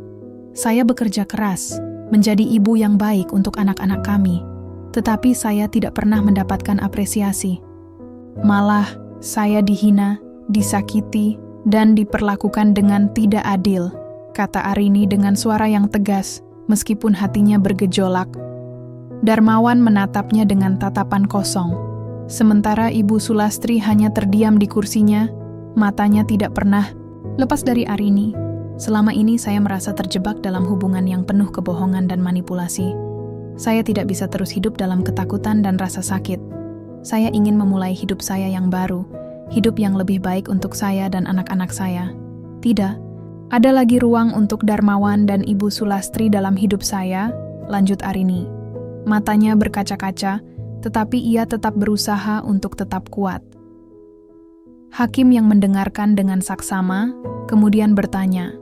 Saya bekerja keras, menjadi ibu yang baik untuk anak-anak kami. Tetapi saya tidak pernah mendapatkan apresiasi. Malah, saya dihina, disakiti, dan diperlakukan dengan tidak adil, kata Arini dengan suara yang tegas, meskipun hatinya bergejolak. Darmawan menatapnya dengan tatapan kosong. Sementara Ibu Sulastri hanya terdiam di kursinya, matanya tidak pernah lepas dari Arini. Selama ini saya merasa terjebak dalam hubungan yang penuh kebohongan dan manipulasi. Saya tidak bisa terus hidup dalam ketakutan dan rasa sakit. Saya ingin memulai hidup saya yang baru, hidup yang lebih baik untuk saya dan anak-anak saya. Tidak, ada lagi ruang untuk Darmawan dan Ibu Sulastri dalam hidup saya, lanjut Arini. Matanya berkaca-kaca, tetapi ia tetap berusaha untuk tetap kuat. Hakim yang mendengarkan dengan saksama, kemudian bertanya,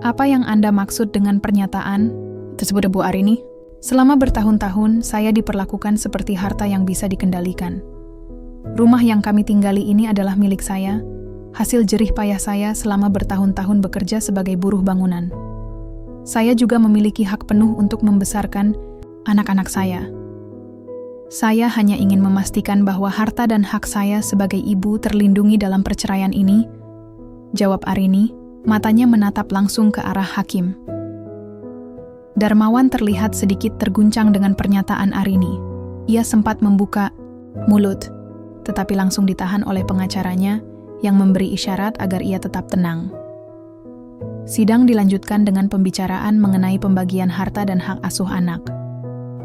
"Apa yang Anda maksud dengan pernyataan tersebut, Bu Arini?" Selama bertahun-tahun, saya diperlakukan seperti harta yang bisa dikendalikan. Rumah yang kami tinggali ini adalah milik saya, hasil jerih payah saya selama bertahun-tahun bekerja sebagai buruh bangunan. Saya juga memiliki hak penuh untuk membesarkan anak-anak saya. Saya hanya ingin memastikan bahwa harta dan hak saya sebagai ibu terlindungi dalam perceraian ini, jawab Arini, matanya menatap langsung ke arah hakim. Darmawan terlihat sedikit terguncang dengan pernyataan Arini. Ia sempat membuka mulut, tetapi langsung ditahan oleh pengacaranya yang memberi isyarat agar ia tetap tenang. Sidang dilanjutkan dengan pembicaraan mengenai pembagian harta dan hak asuh anak.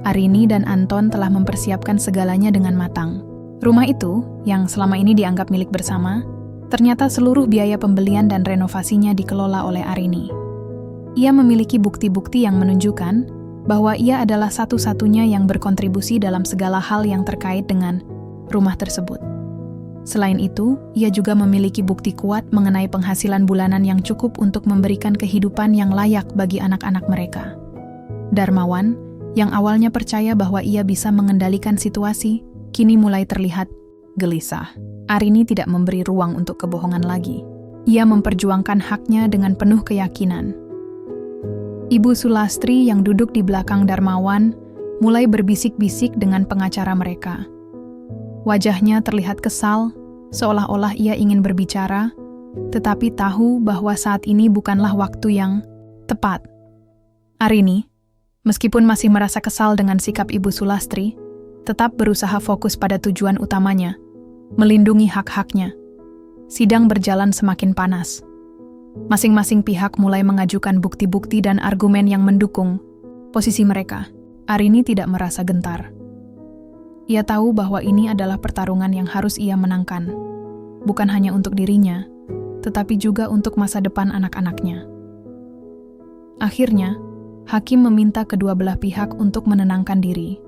Arini dan Anton telah mempersiapkan segalanya dengan matang. Rumah itu, yang selama ini dianggap milik bersama, ternyata seluruh biaya pembelian dan renovasinya dikelola oleh Arini. Ia memiliki bukti-bukti yang menunjukkan bahwa ia adalah satu-satunya yang berkontribusi dalam segala hal yang terkait dengan rumah tersebut. Selain itu, ia juga memiliki bukti kuat mengenai penghasilan bulanan yang cukup untuk memberikan kehidupan yang layak bagi anak-anak mereka. Darmawan, yang awalnya percaya bahwa ia bisa mengendalikan situasi, kini mulai terlihat gelisah. Arini tidak memberi ruang untuk kebohongan lagi. Ia memperjuangkan haknya dengan penuh keyakinan. Ibu Sulastri yang duduk di belakang Darmawan mulai berbisik-bisik dengan pengacara mereka. Wajahnya terlihat kesal, seolah-olah ia ingin berbicara, tetapi tahu bahwa saat ini bukanlah waktu yang tepat. Arini, meskipun masih merasa kesal dengan sikap Ibu Sulastri, tetap berusaha fokus pada tujuan utamanya, melindungi hak-haknya. Sidang berjalan semakin panas. Masing-masing pihak mulai mengajukan bukti-bukti dan argumen yang mendukung posisi mereka. Arini tidak merasa gentar. Ia tahu bahwa ini adalah pertarungan yang harus ia menangkan, bukan hanya untuk dirinya, tetapi juga untuk masa depan anak-anaknya. Akhirnya, hakim meminta kedua belah pihak untuk menenangkan diri,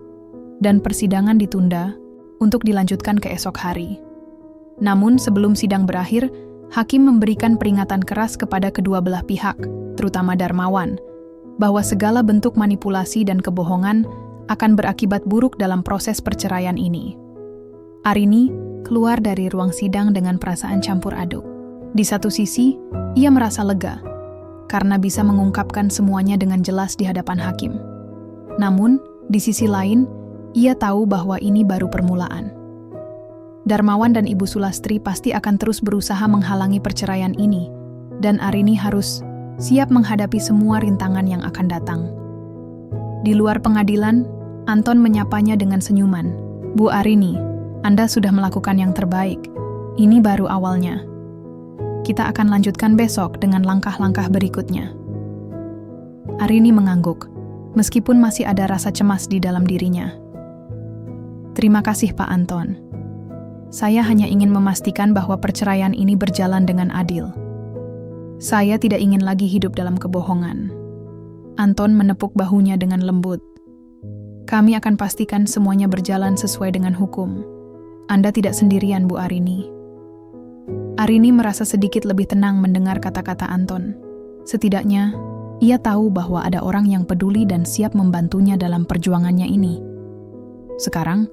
dan persidangan ditunda untuk dilanjutkan ke esok hari. Namun sebelum sidang berakhir, hakim memberikan peringatan keras kepada kedua belah pihak, terutama Darmawan, bahwa segala bentuk manipulasi dan kebohongan akan berakibat buruk dalam proses perceraian ini. Arini keluar dari ruang sidang dengan perasaan campur aduk. Di satu sisi, ia merasa lega karena bisa mengungkapkan semuanya dengan jelas di hadapan hakim. Namun, di sisi lain, ia tahu bahwa ini baru permulaan. Darmawan dan Ibu Sulastri pasti akan terus berusaha menghalangi perceraian ini, dan Arini harus siap menghadapi semua rintangan yang akan datang. Di luar pengadilan, Anton menyapanya dengan senyuman. "Bu Arini, Anda sudah melakukan yang terbaik. Ini baru awalnya. Kita akan lanjutkan besok dengan langkah-langkah berikutnya." Arini mengangguk, meskipun masih ada rasa cemas di dalam dirinya. "Terima kasih Pak Anton. Saya hanya ingin memastikan bahwa perceraian ini berjalan dengan adil. Saya tidak ingin lagi hidup dalam kebohongan." Anton menepuk bahunya dengan lembut. "Kami akan pastikan semuanya berjalan sesuai dengan hukum. Anda tidak sendirian, Bu Arini." Arini merasa sedikit lebih tenang mendengar kata-kata Anton. Setidaknya, ia tahu bahwa ada orang yang peduli dan siap membantunya dalam perjuangannya ini. Sekarang,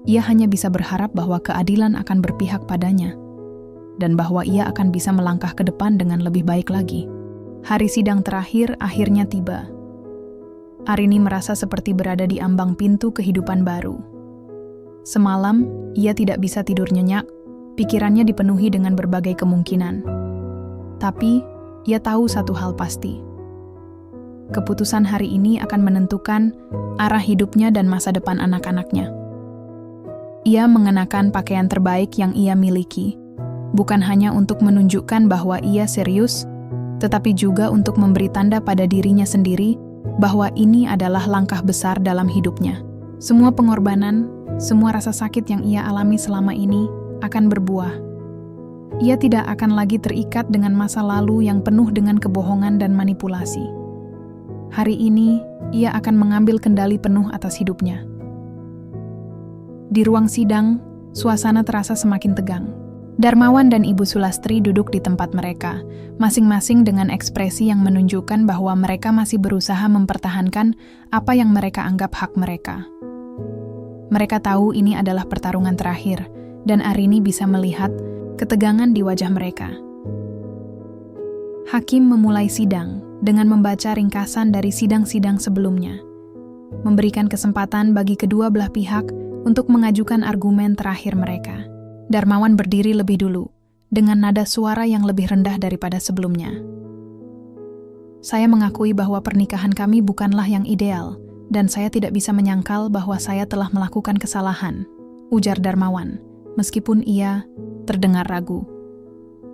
ia hanya bisa berharap bahwa keadilan akan berpihak padanya, dan bahwa ia akan bisa melangkah ke depan dengan lebih baik lagi. Hari sidang terakhir akhirnya tiba. Arini merasa seperti berada di ambang pintu kehidupan baru. Semalam, ia tidak bisa tidur nyenyak, pikirannya dipenuhi dengan berbagai kemungkinan. Tapi, ia tahu satu hal pasti. Keputusan hari ini akan menentukan arah hidupnya dan masa depan anak-anaknya. Ia mengenakan pakaian terbaik yang ia miliki, bukan hanya untuk menunjukkan bahwa ia serius, tetapi juga untuk memberi tanda pada dirinya sendiri bahwa ini adalah langkah besar dalam hidupnya. Semua pengorbanan, semua rasa sakit yang ia alami selama ini akan berbuah. Ia tidak akan lagi terikat dengan masa lalu yang penuh dengan kebohongan dan manipulasi. Hari ini, ia akan mengambil kendali penuh atas hidupnya. Di ruang sidang, suasana terasa semakin tegang. Darmawan dan Ibu Sulastri duduk di tempat mereka, masing-masing dengan ekspresi yang menunjukkan bahwa mereka masih berusaha mempertahankan apa yang mereka anggap hak mereka. Mereka tahu ini adalah pertarungan terakhir, dan Arini bisa melihat ketegangan di wajah mereka. Hakim memulai sidang dengan membaca ringkasan dari sidang-sidang sebelumnya, memberikan kesempatan bagi kedua belah pihak untuk mengajukan argumen terakhir mereka. Darmawan berdiri lebih dulu, dengan nada suara yang lebih rendah daripada sebelumnya. "Saya mengakui bahwa pernikahan kami bukanlah yang ideal, dan saya tidak bisa menyangkal bahwa saya telah melakukan kesalahan," ujar Darmawan, meskipun ia terdengar ragu.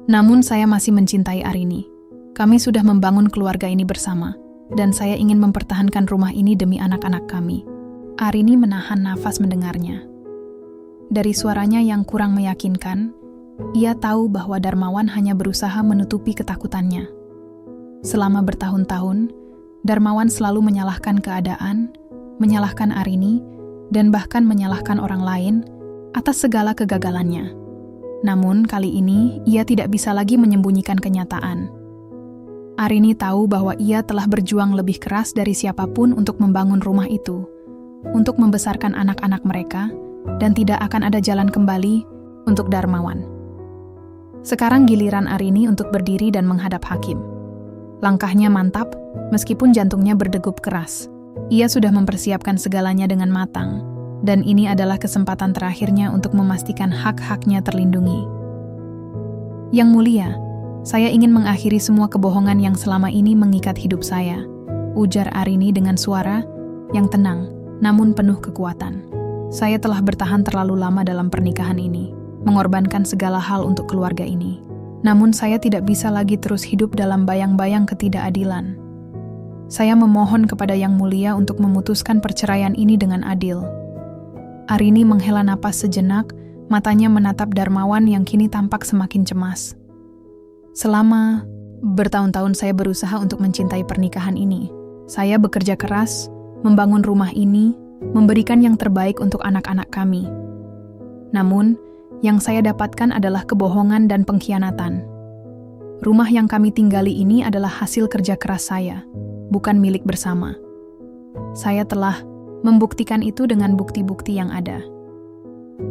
"Namun saya masih mencintai Arini. Kami sudah membangun keluarga ini bersama, dan saya ingin mempertahankan rumah ini demi anak-anak kami." Arini menahan nafas mendengarnya. Dari suaranya yang kurang meyakinkan, ia tahu bahwa Darmawan hanya berusaha menutupi ketakutannya. Selama bertahun-tahun, Darmawan selalu menyalahkan keadaan, menyalahkan Arini, dan bahkan menyalahkan orang lain atas segala kegagalannya. Namun kali ini, ia tidak bisa lagi menyembunyikan kenyataan. Arini tahu bahwa ia telah berjuang lebih keras dari siapapun untuk membangun rumah itu, untuk membesarkan anak-anak mereka, dan tidak akan ada jalan kembali untuk Darmawan. Sekarang giliran Arini untuk berdiri dan menghadap hakim. Langkahnya mantap, meskipun jantungnya berdegup keras. Ia sudah mempersiapkan segalanya dengan matang, dan ini adalah kesempatan terakhirnya untuk memastikan hak-haknya terlindungi. "Yang mulia, saya ingin mengakhiri semua kebohongan yang selama ini mengikat hidup saya," ujar Arini dengan suara yang tenang, namun penuh kekuatan. "Saya telah bertahan terlalu lama dalam pernikahan ini, mengorbankan segala hal untuk keluarga ini. Namun saya tidak bisa lagi terus hidup dalam bayang-bayang ketidakadilan. Saya memohon kepada Yang Mulia untuk memutuskan perceraian ini dengan adil." Arini menghela napas sejenak, matanya menatap Darmawan yang kini tampak semakin cemas. "Selama bertahun-tahun saya berusaha untuk mencintai pernikahan ini. Saya bekerja keras, membangun rumah ini, memberikan yang terbaik untuk anak-anak kami. Namun, yang saya dapatkan adalah kebohongan dan pengkhianatan. Rumah yang kami tinggali ini adalah hasil kerja keras saya, bukan milik bersama. Saya telah membuktikan itu dengan bukti-bukti yang ada.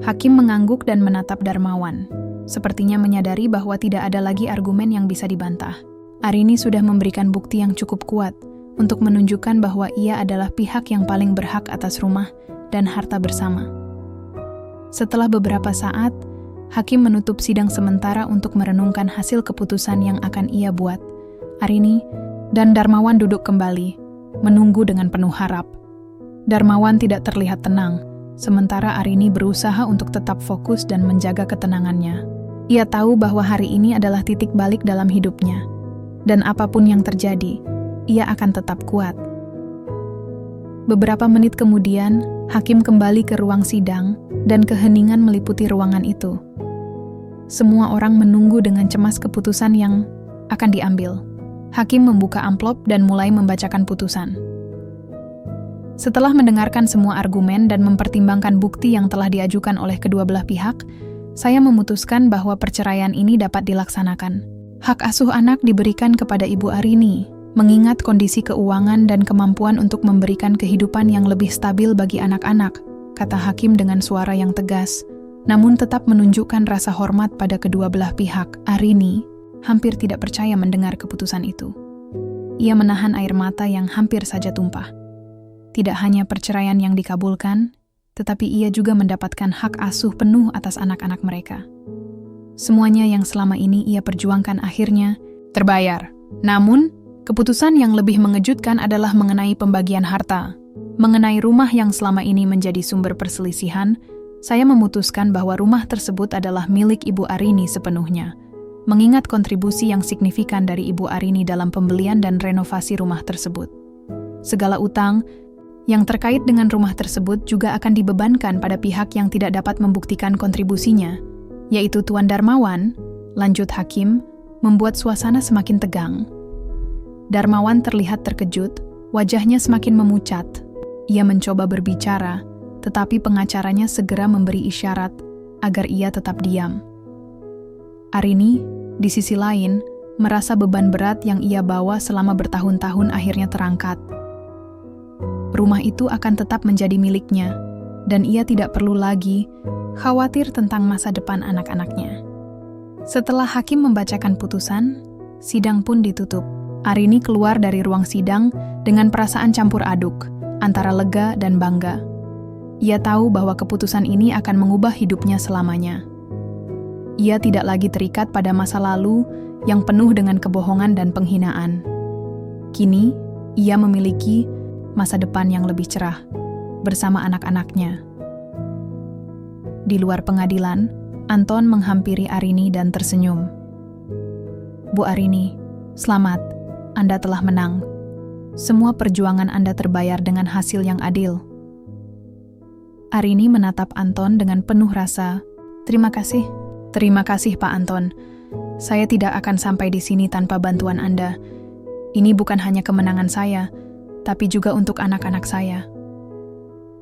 Hakim mengangguk dan menatap Darmawan. Sepertinya menyadari bahwa tidak ada lagi argumen yang bisa dibantah. Arini sudah memberikan bukti yang cukup kuat untuk menunjukkan bahwa ia adalah pihak yang paling berhak atas rumah dan harta bersama. Setelah beberapa saat, Hakim menutup sidang sementara untuk merenungkan hasil keputusan yang akan ia buat. Arini dan Darmawan duduk kembali, menunggu dengan penuh harap. Darmawan tidak terlihat tenang, sementara Arini berusaha untuk tetap fokus dan menjaga ketenangannya. Ia tahu bahwa hari ini adalah titik balik dalam hidupnya, dan apapun yang terjadi, ia akan tetap kuat. Beberapa menit kemudian, Hakim kembali ke ruang sidang, dan keheningan meliputi ruangan itu. Semua orang menunggu dengan cemas keputusan yang akan diambil. Hakim membuka amplop dan mulai membacakan putusan. Setelah mendengarkan semua argumen dan mempertimbangkan bukti yang telah diajukan oleh kedua belah pihak, saya memutuskan bahwa perceraian ini dapat dilaksanakan. Hak asuh anak diberikan kepada Ibu Arini, mengingat kondisi keuangan dan kemampuan untuk memberikan kehidupan yang lebih stabil bagi anak-anak, kata Hakim dengan suara yang tegas, namun tetap menunjukkan rasa hormat pada kedua belah pihak. Arini hampir tidak percaya mendengar keputusan itu. Ia menahan air mata yang hampir saja tumpah. Tidak hanya perceraian yang dikabulkan, tetapi ia juga mendapatkan hak asuh penuh atas anak-anak mereka. Semuanya yang selama ini ia perjuangkan akhirnya terbayar. Namun, keputusan yang lebih mengejutkan adalah mengenai pembagian harta. Mengenai rumah yang selama ini menjadi sumber perselisihan, saya memutuskan bahwa rumah tersebut adalah milik Ibu Arini sepenuhnya, mengingat kontribusi yang signifikan dari Ibu Arini dalam pembelian dan renovasi rumah tersebut. Segala utang yang terkait dengan rumah tersebut juga akan dibebankan pada pihak yang tidak dapat membuktikan kontribusinya, yaitu Tuan Darmawan, lanjut Hakim, membuat suasana semakin tegang. Darmawan terlihat terkejut, wajahnya semakin memucat. Ia mencoba berbicara, tetapi pengacaranya segera memberi isyarat agar ia tetap diam. Arini, di sisi lain, merasa beban berat yang ia bawa selama bertahun-tahun akhirnya terangkat. Rumah itu akan tetap menjadi miliknya, dan ia tidak perlu lagi khawatir tentang masa depan anak-anaknya. Setelah Hakim membacakan putusan, sidang pun ditutup. Arini keluar dari ruang sidang dengan perasaan campur aduk, antara lega dan bangga. Ia tahu bahwa keputusan ini akan mengubah hidupnya selamanya. Ia tidak lagi terikat pada masa lalu yang penuh dengan kebohongan dan penghinaan. Kini, ia memiliki masa depan yang lebih cerah bersama anak-anaknya. Di luar pengadilan, Anton menghampiri Arini dan tersenyum. Bu Arini, selamat, Anda telah menang. Semua perjuangan Anda terbayar dengan hasil yang adil. Arini menatap Anton dengan penuh rasa. Terima kasih. Terima kasih Pak Anton. Saya tidak akan sampai di sini tanpa bantuan Anda. Ini bukan hanya kemenangan saya, tapi juga untuk anak-anak saya.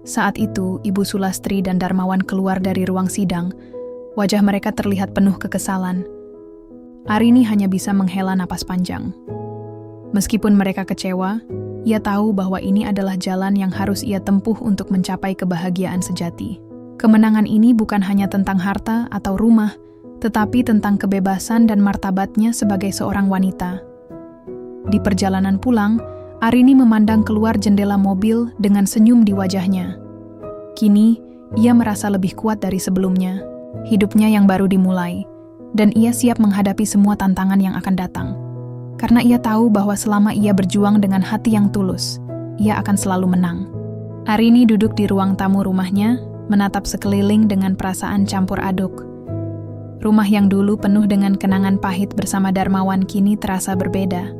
Saat itu, Ibu Sulastri dan Darmawan keluar dari ruang sidang. Wajah mereka terlihat penuh kekesalan. Arini hanya bisa menghela napas panjang. Meskipun mereka kecewa, ia tahu bahwa ini adalah jalan yang harus ia tempuh untuk mencapai kebahagiaan sejati. Kemenangan ini bukan hanya tentang harta atau rumah, tetapi tentang kebebasan dan martabatnya sebagai seorang wanita. Di perjalanan pulang, Arini memandang keluar jendela mobil dengan senyum di wajahnya. Kini, ia merasa lebih kuat dari sebelumnya. Hidupnya yang baru dimulai, dan ia siap menghadapi semua tantangan yang akan datang. Karena ia tahu bahwa selama ia berjuang dengan hati yang tulus, ia akan selalu menang. Arini duduk di ruang tamu rumahnya, menatap sekeliling dengan perasaan campur aduk. Rumah yang dulu penuh dengan kenangan pahit bersama Darmawan kini terasa berbeda.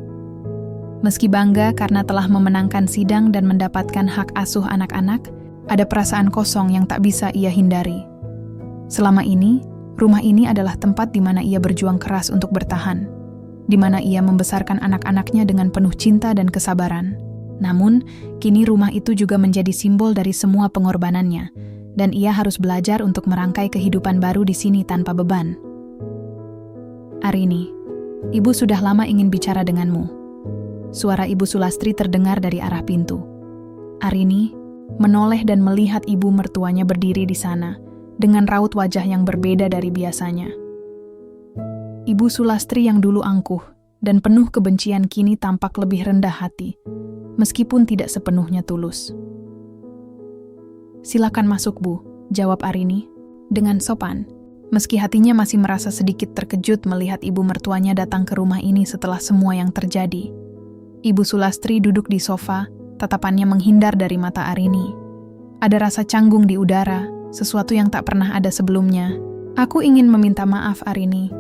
Meski bangga karena telah memenangkan sidang dan mendapatkan hak asuh anak-anak, ada perasaan kosong yang tak bisa ia hindari. Selama ini, rumah ini adalah tempat di mana ia berjuang keras untuk bertahan, di mana ia membesarkan anak-anaknya dengan penuh cinta dan kesabaran. Namun, kini rumah itu juga menjadi simbol dari semua pengorbanannya, dan ia harus belajar untuk merangkai kehidupan baru di sini tanpa beban. Arini, Ibu sudah lama ingin bicara denganmu. Suara Ibu Sulastri terdengar dari arah pintu. Arini menoleh dan melihat ibu mertuanya berdiri di sana, dengan raut wajah yang berbeda dari biasanya. Ibu Sulastri yang dulu angkuh dan penuh kebencian kini tampak lebih rendah hati, meskipun tidak sepenuhnya tulus. "Silakan masuk, Bu," jawab Arini dengan sopan, meski hatinya masih merasa sedikit terkejut melihat ibu mertuanya datang ke rumah ini setelah semua yang terjadi. Ibu Sulastri duduk di sofa, tatapannya menghindar dari mata Arini. Ada rasa canggung di udara, sesuatu yang tak pernah ada sebelumnya. "Aku ingin meminta maaf, Arini.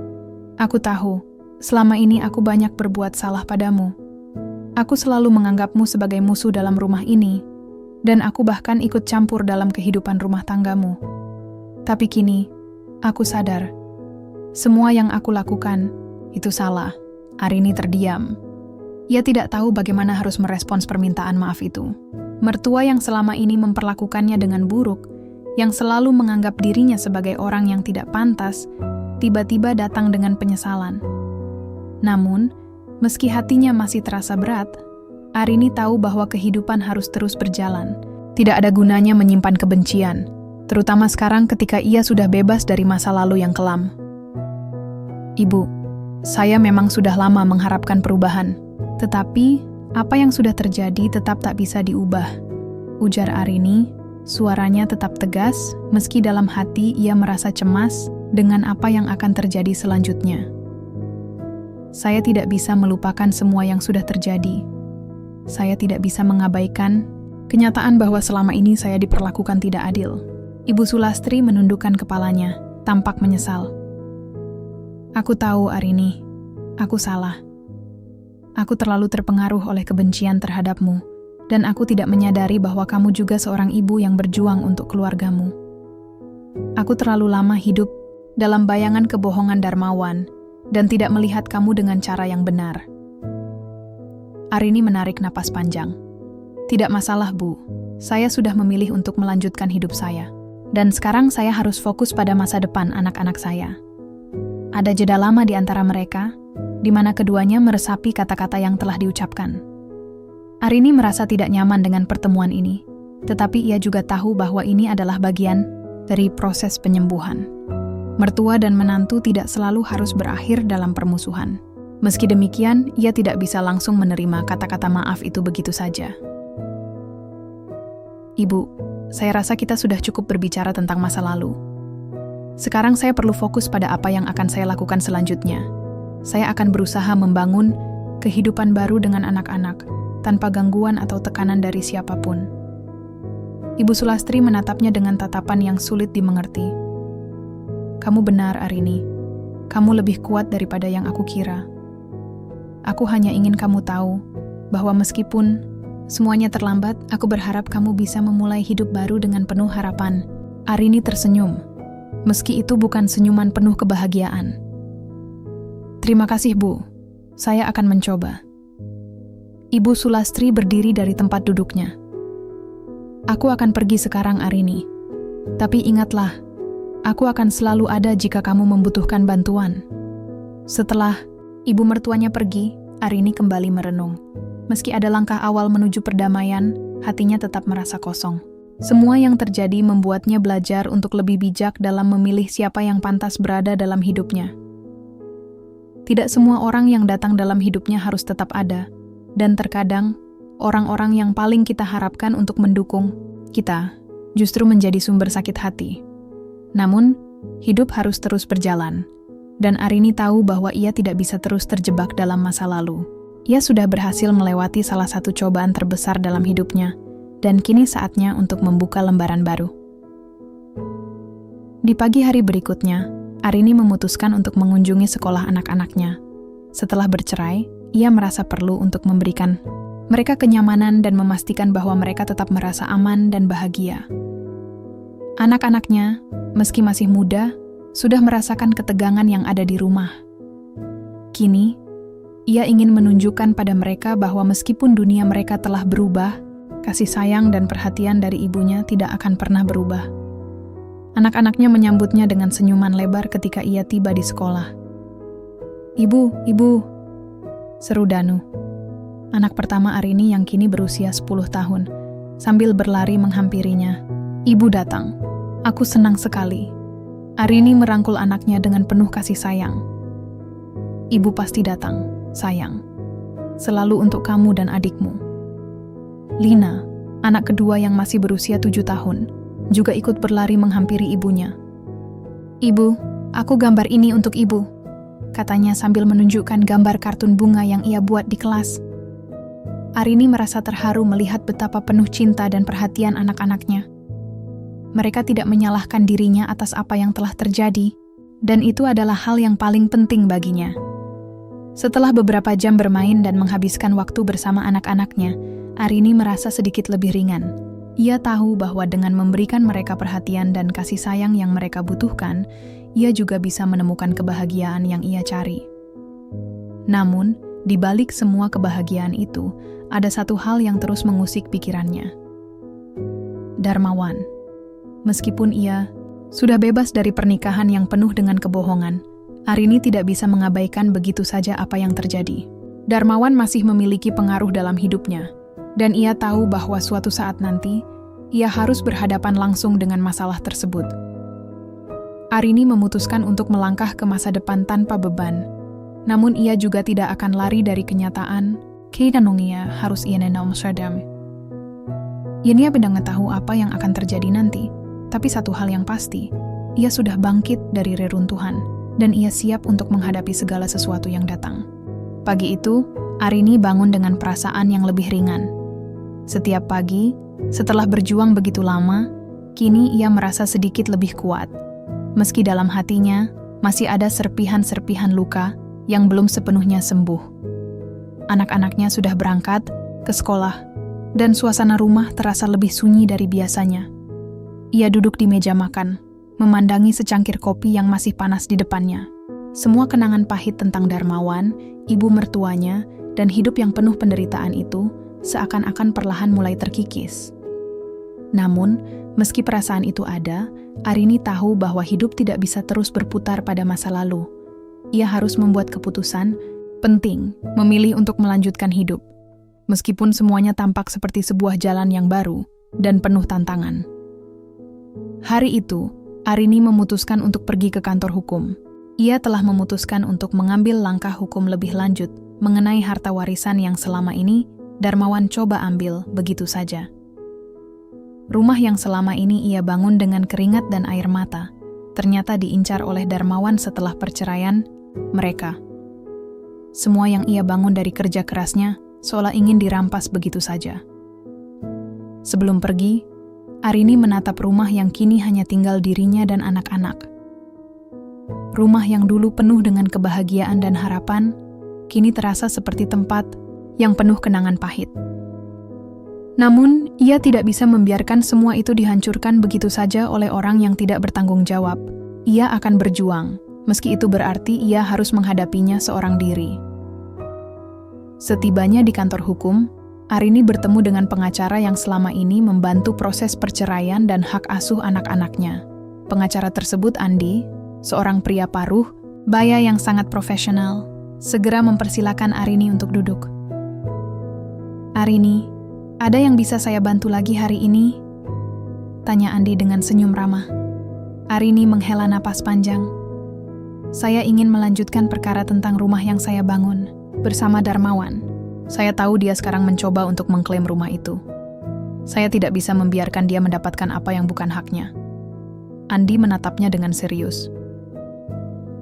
Aku tahu, selama ini aku banyak berbuat salah padamu. Aku selalu menganggapmu sebagai musuh dalam rumah ini, dan aku bahkan ikut campur dalam kehidupan rumah tanggamu. Tapi kini, aku sadar, semua yang aku lakukan, itu salah." Arini terdiam. Ia tidak tahu bagaimana harus merespons permintaan maaf itu. Mertua yang selama ini memperlakukannya dengan buruk, yang selalu menganggap dirinya sebagai orang yang tidak pantas, tiba-tiba datang dengan penyesalan. Namun, meski hatinya masih terasa berat, Arini tahu bahwa kehidupan harus terus berjalan. Tidak ada gunanya menyimpan kebencian, terutama sekarang ketika ia sudah bebas dari masa lalu yang kelam. "Ibu, saya memang sudah lama mengharapkan perubahan, tetapi apa yang sudah terjadi tetap tak bisa diubah," ujar Arini. Suaranya tetap tegas, meski dalam hati ia merasa cemas dengan apa yang akan terjadi selanjutnya. "Saya tidak bisa melupakan semua yang sudah terjadi. Saya tidak bisa mengabaikan kenyataan bahwa selama ini saya diperlakukan tidak adil." Ibu Sulastri menundukkan kepalanya, tampak menyesal. "Aku tahu, Arini. Aku salah. Aku terlalu terpengaruh oleh kebencian terhadapmu, dan aku tidak menyadari bahwa kamu juga seorang ibu yang berjuang untuk keluargamu. Aku terlalu lama hidup dalam bayangan kebohongan Darmawan, dan tidak melihat kamu dengan cara yang benar." Arini menarik napas panjang. "Tidak masalah, Bu. Saya sudah memilih untuk melanjutkan hidup saya. Dan sekarang saya harus fokus pada masa depan anak-anak saya." Ada jeda lama di antara mereka, di mana keduanya meresapi kata-kata yang telah diucapkan. Arini merasa tidak nyaman dengan pertemuan ini, tetapi ia juga tahu bahwa ini adalah bagian dari proses penyembuhan. Mertua dan menantu tidak selalu harus berakhir dalam permusuhan. Meski demikian, ia tidak bisa langsung menerima kata-kata maaf itu begitu saja. "Ibu, saya rasa kita sudah cukup berbicara tentang masa lalu. Sekarang saya perlu fokus pada apa yang akan saya lakukan selanjutnya. Saya akan berusaha membangun kehidupan baru dengan anak-anak, tanpa gangguan atau tekanan dari siapapun." Ibu Sulastri menatapnya dengan tatapan yang sulit dimengerti. "Kamu benar, Arini. Kamu lebih kuat daripada yang aku kira. Aku hanya ingin kamu tahu bahwa meskipun semuanya terlambat, aku berharap kamu bisa memulai hidup baru dengan penuh harapan." Arini tersenyum, meski itu bukan senyuman penuh kebahagiaan. "Terima kasih, Bu. Saya akan mencoba." Ibu Sulastri berdiri dari tempat duduknya. "Aku akan pergi sekarang, Arini. Tapi ingatlah, aku akan selalu ada jika kamu membutuhkan bantuan." Setelah ibu mertuanya pergi, Arini kembali merenung. Meski ada langkah awal menuju perdamaian, hatinya tetap merasa kosong. Semua yang terjadi membuatnya belajar untuk lebih bijak dalam memilih siapa yang pantas berada dalam hidupnya. Tidak semua orang yang datang dalam hidupnya harus tetap ada, dan terkadang orang-orang yang paling kita harapkan untuk mendukung kita justru menjadi sumber sakit hati. Namun, hidup harus terus berjalan, dan Arini tahu bahwa ia tidak bisa terus terjebak dalam masa lalu. Ia sudah berhasil melewati salah satu cobaan terbesar dalam hidupnya, dan kini saatnya untuk membuka lembaran baru. Di pagi hari berikutnya, Arini memutuskan untuk mengunjungi sekolah anak-anaknya. Setelah bercerai, ia merasa perlu untuk memberikan mereka kenyamanan dan memastikan bahwa mereka tetap merasa aman dan bahagia. Anak-anaknya, meski masih muda, sudah merasakan ketegangan yang ada di rumah. Kini, ia ingin menunjukkan pada mereka bahwa meskipun dunia mereka telah berubah, kasih sayang dan perhatian dari ibunya tidak akan pernah berubah. Anak-anaknya menyambutnya dengan senyuman lebar ketika ia tiba di sekolah. "Ibu, ibu," seru Danu, anak pertama Arini yang kini berusia 10 tahun, sambil berlari menghampirinya. Ibu datang. Aku senang sekali. Arini merangkul anaknya dengan penuh kasih sayang. Ibu pasti datang, sayang. Selalu untuk kamu dan adikmu. Lina, anak kedua yang masih berusia 7 tahun, juga ikut berlari menghampiri ibunya. Ibu, aku gambar ini untuk ibu, katanya sambil menunjukkan gambar kartun bunga yang ia buat di kelas. Arini merasa terharu melihat betapa penuh cinta dan perhatian anak-anaknya. Mereka tidak menyalahkan dirinya atas apa yang telah terjadi, dan itu adalah hal yang paling penting baginya. Setelah beberapa jam bermain dan menghabiskan waktu bersama anak-anaknya, Arini merasa sedikit lebih ringan. Ia tahu bahwa dengan memberikan mereka perhatian dan kasih sayang yang mereka butuhkan, ia juga bisa menemukan kebahagiaan yang ia cari. Namun, di balik semua kebahagiaan itu, ada satu hal yang terus mengusik pikirannya. Darmawan. Meskipun ia sudah bebas dari pernikahan yang penuh dengan kebohongan, Arini tidak bisa mengabaikan begitu saja apa yang terjadi. Darmawan masih memiliki pengaruh dalam hidupnya, dan ia tahu bahwa suatu saat nanti, ia harus berhadapan langsung dengan masalah tersebut. Arini memutuskan untuk melangkah ke masa depan tanpa beban, namun ia juga tidak akan lari dari kenyataan, kailangan harus ia Amsterdam. Ia tidak tahu apa yang akan terjadi nanti, tapi satu hal yang pasti, ia sudah bangkit dari reruntuhan, dan ia siap untuk menghadapi segala sesuatu yang datang. Pagi itu, Arini bangun dengan perasaan yang lebih ringan. Setiap pagi, setelah berjuang begitu lama, kini ia merasa sedikit lebih kuat. Meski dalam hatinya, masih ada serpihan-serpihan luka yang belum sepenuhnya sembuh. Anak-anaknya sudah berangkat ke sekolah, dan suasana rumah terasa lebih sunyi dari biasanya. Ia duduk di meja makan, memandangi secangkir kopi yang masih panas di depannya. Semua kenangan pahit tentang Darmawan, ibu mertuanya, dan hidup yang penuh penderitaan itu seakan-akan perlahan mulai terkikis. Namun, meski perasaan itu ada, Arini tahu bahwa hidup tidak bisa terus berputar pada masa lalu. Ia harus membuat keputusan penting, memilih untuk melanjutkan hidup. Meskipun semuanya tampak seperti sebuah jalan yang baru dan penuh tantangan. Hari itu, Arini memutuskan untuk pergi ke kantor hukum. Ia telah memutuskan untuk mengambil langkah hukum lebih lanjut mengenai harta warisan yang selama ini Darmawan coba ambil begitu saja. Rumah yang selama ini ia bangun dengan keringat dan air mata, ternyata diincar oleh Darmawan setelah perceraian mereka. Semua yang ia bangun dari kerja kerasnya seolah ingin dirampas begitu saja. Sebelum pergi, Arini menatap rumah yang kini hanya tinggal dirinya dan anak-anak. Rumah yang dulu penuh dengan kebahagiaan dan harapan, kini terasa seperti tempat yang penuh kenangan pahit. Namun, ia tidak bisa membiarkan semua itu dihancurkan begitu saja oleh orang yang tidak bertanggung jawab. Ia akan berjuang, meski itu berarti ia harus menghadapinya seorang diri. Setibanya di kantor hukum, Arini bertemu dengan pengacara yang selama ini membantu proses perceraian dan hak asuh anak-anaknya. Pengacara tersebut Andi, seorang pria paruh, baya yang sangat profesional, segera mempersilakan Arini untuk duduk. Arini, ada yang bisa saya bantu lagi hari ini? Tanya Andi dengan senyum ramah. Arini menghela napas panjang. Saya ingin melanjutkan perkara tentang rumah yang saya bangun bersama Darmawan. Saya tahu dia sekarang mencoba untuk mengklaim rumah itu. Saya tidak bisa membiarkan dia mendapatkan apa yang bukan haknya. Andi menatapnya dengan serius.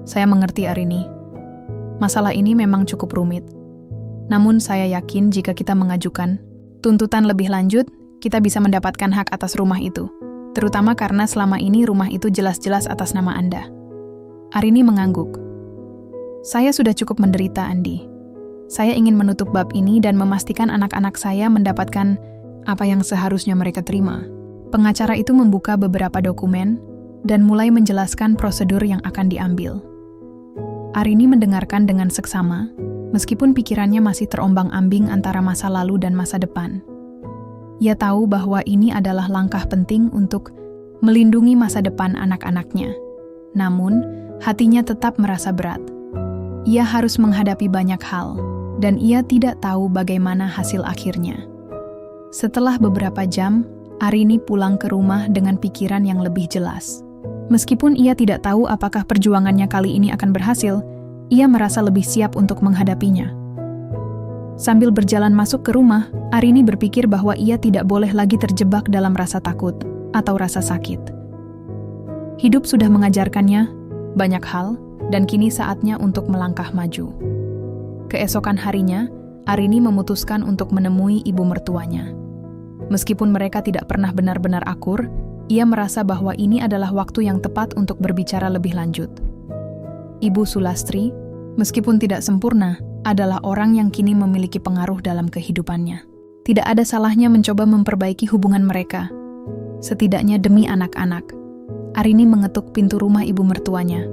Saya mengerti Arini. Masalah ini memang cukup rumit. Namun saya yakin jika kita mengajukan tuntutan lebih lanjut, kita bisa mendapatkan hak atas rumah itu. Terutama karena selama ini rumah itu jelas-jelas atas nama Anda. Arini mengangguk. Saya sudah cukup menderita, Andi. Saya ingin menutup bab ini dan memastikan anak-anak saya mendapatkan apa yang seharusnya mereka terima. Pengacara itu membuka beberapa dokumen dan mulai menjelaskan prosedur yang akan diambil. Arini mendengarkan dengan seksama, meskipun pikirannya masih terombang-ambing antara masa lalu dan masa depan. Ia tahu bahwa ini adalah langkah penting untuk melindungi masa depan anak-anaknya. Namun, hatinya tetap merasa berat. Ia harus menghadapi banyak hal, dan ia tidak tahu bagaimana hasil akhirnya. Setelah beberapa jam, Arini pulang ke rumah dengan pikiran yang lebih jelas. Meskipun ia tidak tahu apakah perjuangannya kali ini akan berhasil, ia merasa lebih siap untuk menghadapinya. Sambil berjalan masuk ke rumah, Arini berpikir bahwa ia tidak boleh lagi terjebak dalam rasa takut atau rasa sakit. Hidup sudah mengajarkannya banyak hal, dan kini saatnya untuk melangkah maju. Keesokan harinya, Arini memutuskan untuk menemui ibu mertuanya. Meskipun mereka tidak pernah benar-benar akur, ia merasa bahwa ini adalah waktu yang tepat untuk berbicara lebih lanjut. Ibu Sulastri, meskipun tidak sempurna, adalah orang yang kini memiliki pengaruh dalam kehidupannya. Tidak ada salahnya mencoba memperbaiki hubungan mereka, setidaknya demi anak-anak. Arini mengetuk pintu rumah ibu mertuanya.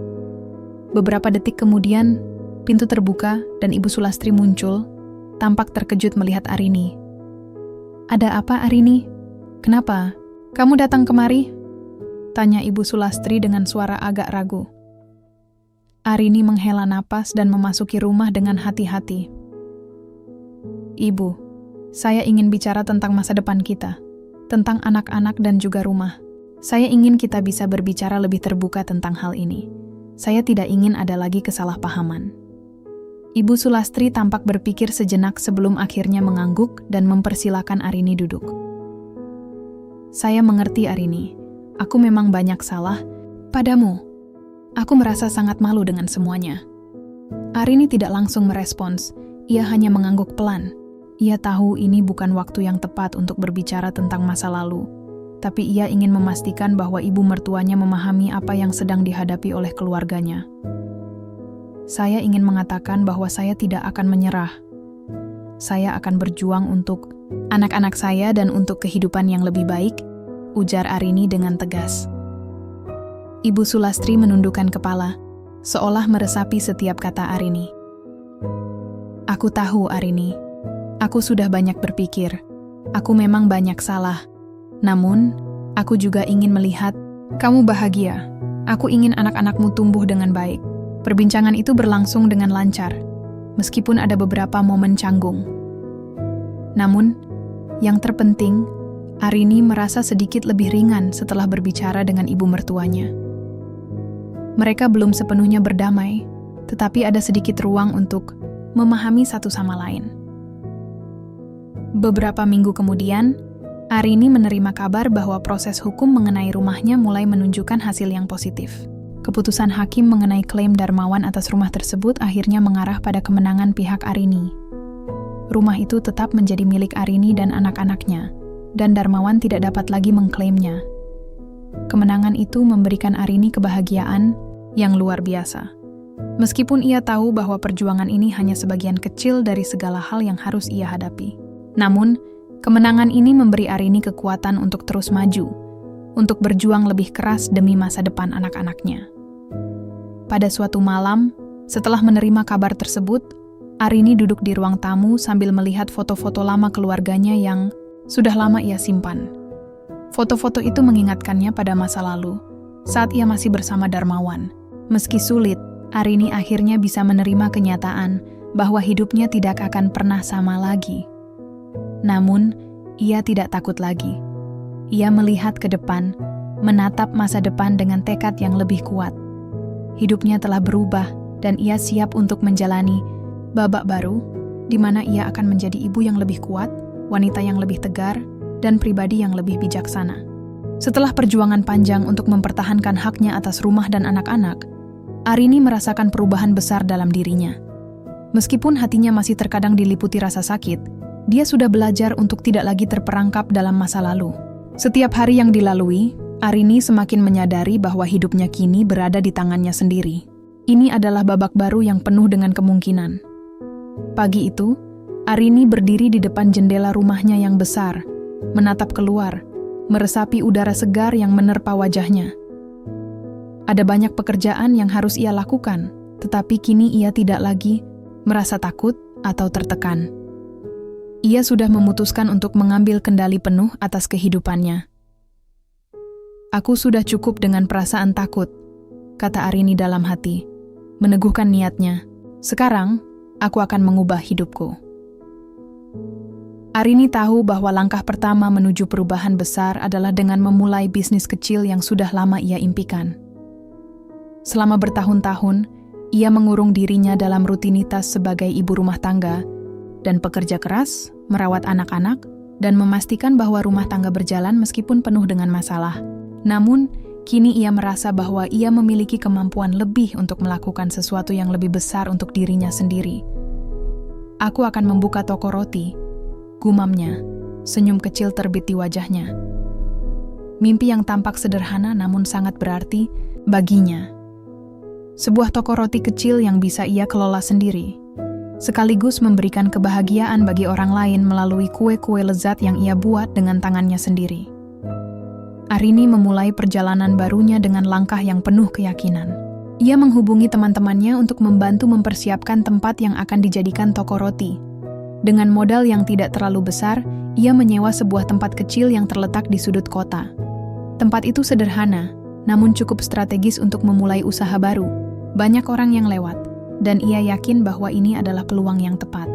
Beberapa detik kemudian, pintu terbuka dan Ibu Sulastri muncul, tampak terkejut melihat Arini. "Ada apa, Arini? Kenapa? Kamu datang kemari?" tanya Ibu Sulastri dengan suara agak ragu. Arini menghela napas dan memasuki rumah dengan hati-hati. "Ibu, saya ingin bicara tentang masa depan kita, tentang anak-anak dan juga rumah. Saya ingin kita bisa berbicara lebih terbuka tentang hal ini. Saya tidak ingin ada lagi kesalahpahaman." Ibu Sulastri tampak berpikir sejenak sebelum akhirnya mengangguk dan mempersilakan Arini duduk. "Saya mengerti, Arini. Aku memang banyak salah padamu. Aku merasa sangat malu dengan semuanya." Arini tidak langsung merespons, ia hanya mengangguk pelan. Ia tahu ini bukan waktu yang tepat untuk berbicara tentang masa lalu, tapi ia ingin memastikan bahwa ibu mertuanya memahami apa yang sedang dihadapi oleh keluarganya. "Saya ingin mengatakan bahwa saya tidak akan menyerah. Saya akan berjuang untuk anak-anak saya dan untuk kehidupan yang lebih baik," ujar Arini dengan tegas. Ibu Sulastri menundukkan kepala, seolah meresapi setiap kata Arini. "Aku tahu, Arini. Aku sudah banyak berpikir. Aku memang banyak salah. Namun, aku juga ingin melihat kamu bahagia. Aku ingin anak-anakmu tumbuh dengan baik." Perbincangan itu berlangsung dengan lancar, meskipun ada beberapa momen canggung. Namun, yang terpenting, Arini merasa sedikit lebih ringan setelah berbicara dengan ibu mertuanya. Mereka belum sepenuhnya berdamai, tetapi ada sedikit ruang untuk memahami satu sama lain. Beberapa minggu kemudian, Arini menerima kabar bahwa proses hukum mengenai rumahnya mulai menunjukkan hasil yang positif. Keputusan hakim mengenai klaim Darmawan atas rumah tersebut akhirnya mengarah pada kemenangan pihak Arini. Rumah itu tetap menjadi milik Arini dan anak-anaknya, dan Darmawan tidak dapat lagi mengklaimnya. Kemenangan itu memberikan Arini kebahagiaan yang luar biasa. Meskipun ia tahu bahwa perjuangan ini hanya sebagian kecil dari segala hal yang harus ia hadapi. Namun, kemenangan ini memberi Arini kekuatan untuk terus maju, untuk berjuang lebih keras demi masa depan anak-anaknya. Pada suatu malam, setelah menerima kabar tersebut, Arini duduk di ruang tamu sambil melihat foto-foto lama keluarganya yang sudah lama ia simpan. Foto-foto itu mengingatkannya pada masa lalu, saat ia masih bersama Darmawan. Meski sulit, Arini akhirnya bisa menerima kenyataan bahwa hidupnya tidak akan pernah sama lagi. Namun, ia tidak takut lagi. Ia melihat ke depan, menatap masa depan dengan tekad yang lebih kuat. Hidupnya telah berubah dan ia siap untuk menjalani babak baru, di mana ia akan menjadi ibu yang lebih kuat, wanita yang lebih tegar, dan pribadi yang lebih bijaksana. Setelah perjuangan panjang untuk mempertahankan haknya atas rumah dan anak-anak, Arini merasakan perubahan besar dalam dirinya. Meskipun hatinya masih terkadang diliputi rasa sakit, dia sudah belajar untuk tidak lagi terperangkap dalam masa lalu. Setiap hari yang dilalui, Arini semakin menyadari bahwa hidupnya kini berada di tangannya sendiri. Ini adalah babak baru yang penuh dengan kemungkinan. Pagi itu, Arini berdiri di depan jendela rumahnya yang besar, menatap keluar, meresapi udara segar yang menerpa wajahnya. Ada banyak pekerjaan yang harus ia lakukan, tetapi kini ia tidak lagi merasa takut atau tertekan. Ia sudah memutuskan untuk mengambil kendali penuh atas kehidupannya. "Aku sudah cukup dengan perasaan takut," kata Arini dalam hati, meneguhkan niatnya. "Sekarang, aku akan mengubah hidupku." Arini tahu bahwa langkah pertama menuju perubahan besar adalah dengan memulai bisnis kecil yang sudah lama ia impikan. Selama bertahun-tahun, ia mengurung dirinya dalam rutinitas sebagai ibu rumah tangga dan pekerja keras, merawat anak-anak, dan memastikan bahwa rumah tangga berjalan meskipun penuh dengan masalah. Namun, kini ia merasa bahwa ia memiliki kemampuan lebih untuk melakukan sesuatu yang lebih besar untuk dirinya sendiri. "Aku akan membuka toko roti," gumamnya, senyum kecil terbit di wajahnya. Mimpi yang tampak sederhana namun sangat berarti baginya. Sebuah toko roti kecil yang bisa ia kelola sendiri, sekaligus memberikan kebahagiaan bagi orang lain melalui kue-kue lezat yang ia buat dengan tangannya sendiri. Arini memulai perjalanan barunya dengan langkah yang penuh keyakinan. Ia menghubungi teman-temannya untuk membantu mempersiapkan tempat yang akan dijadikan toko roti. Dengan modal yang tidak terlalu besar, ia menyewa sebuah tempat kecil yang terletak di sudut kota. Tempat itu sederhana, namun cukup strategis untuk memulai usaha baru. Banyak orang yang lewat, dan ia yakin bahwa ini adalah peluang yang tepat.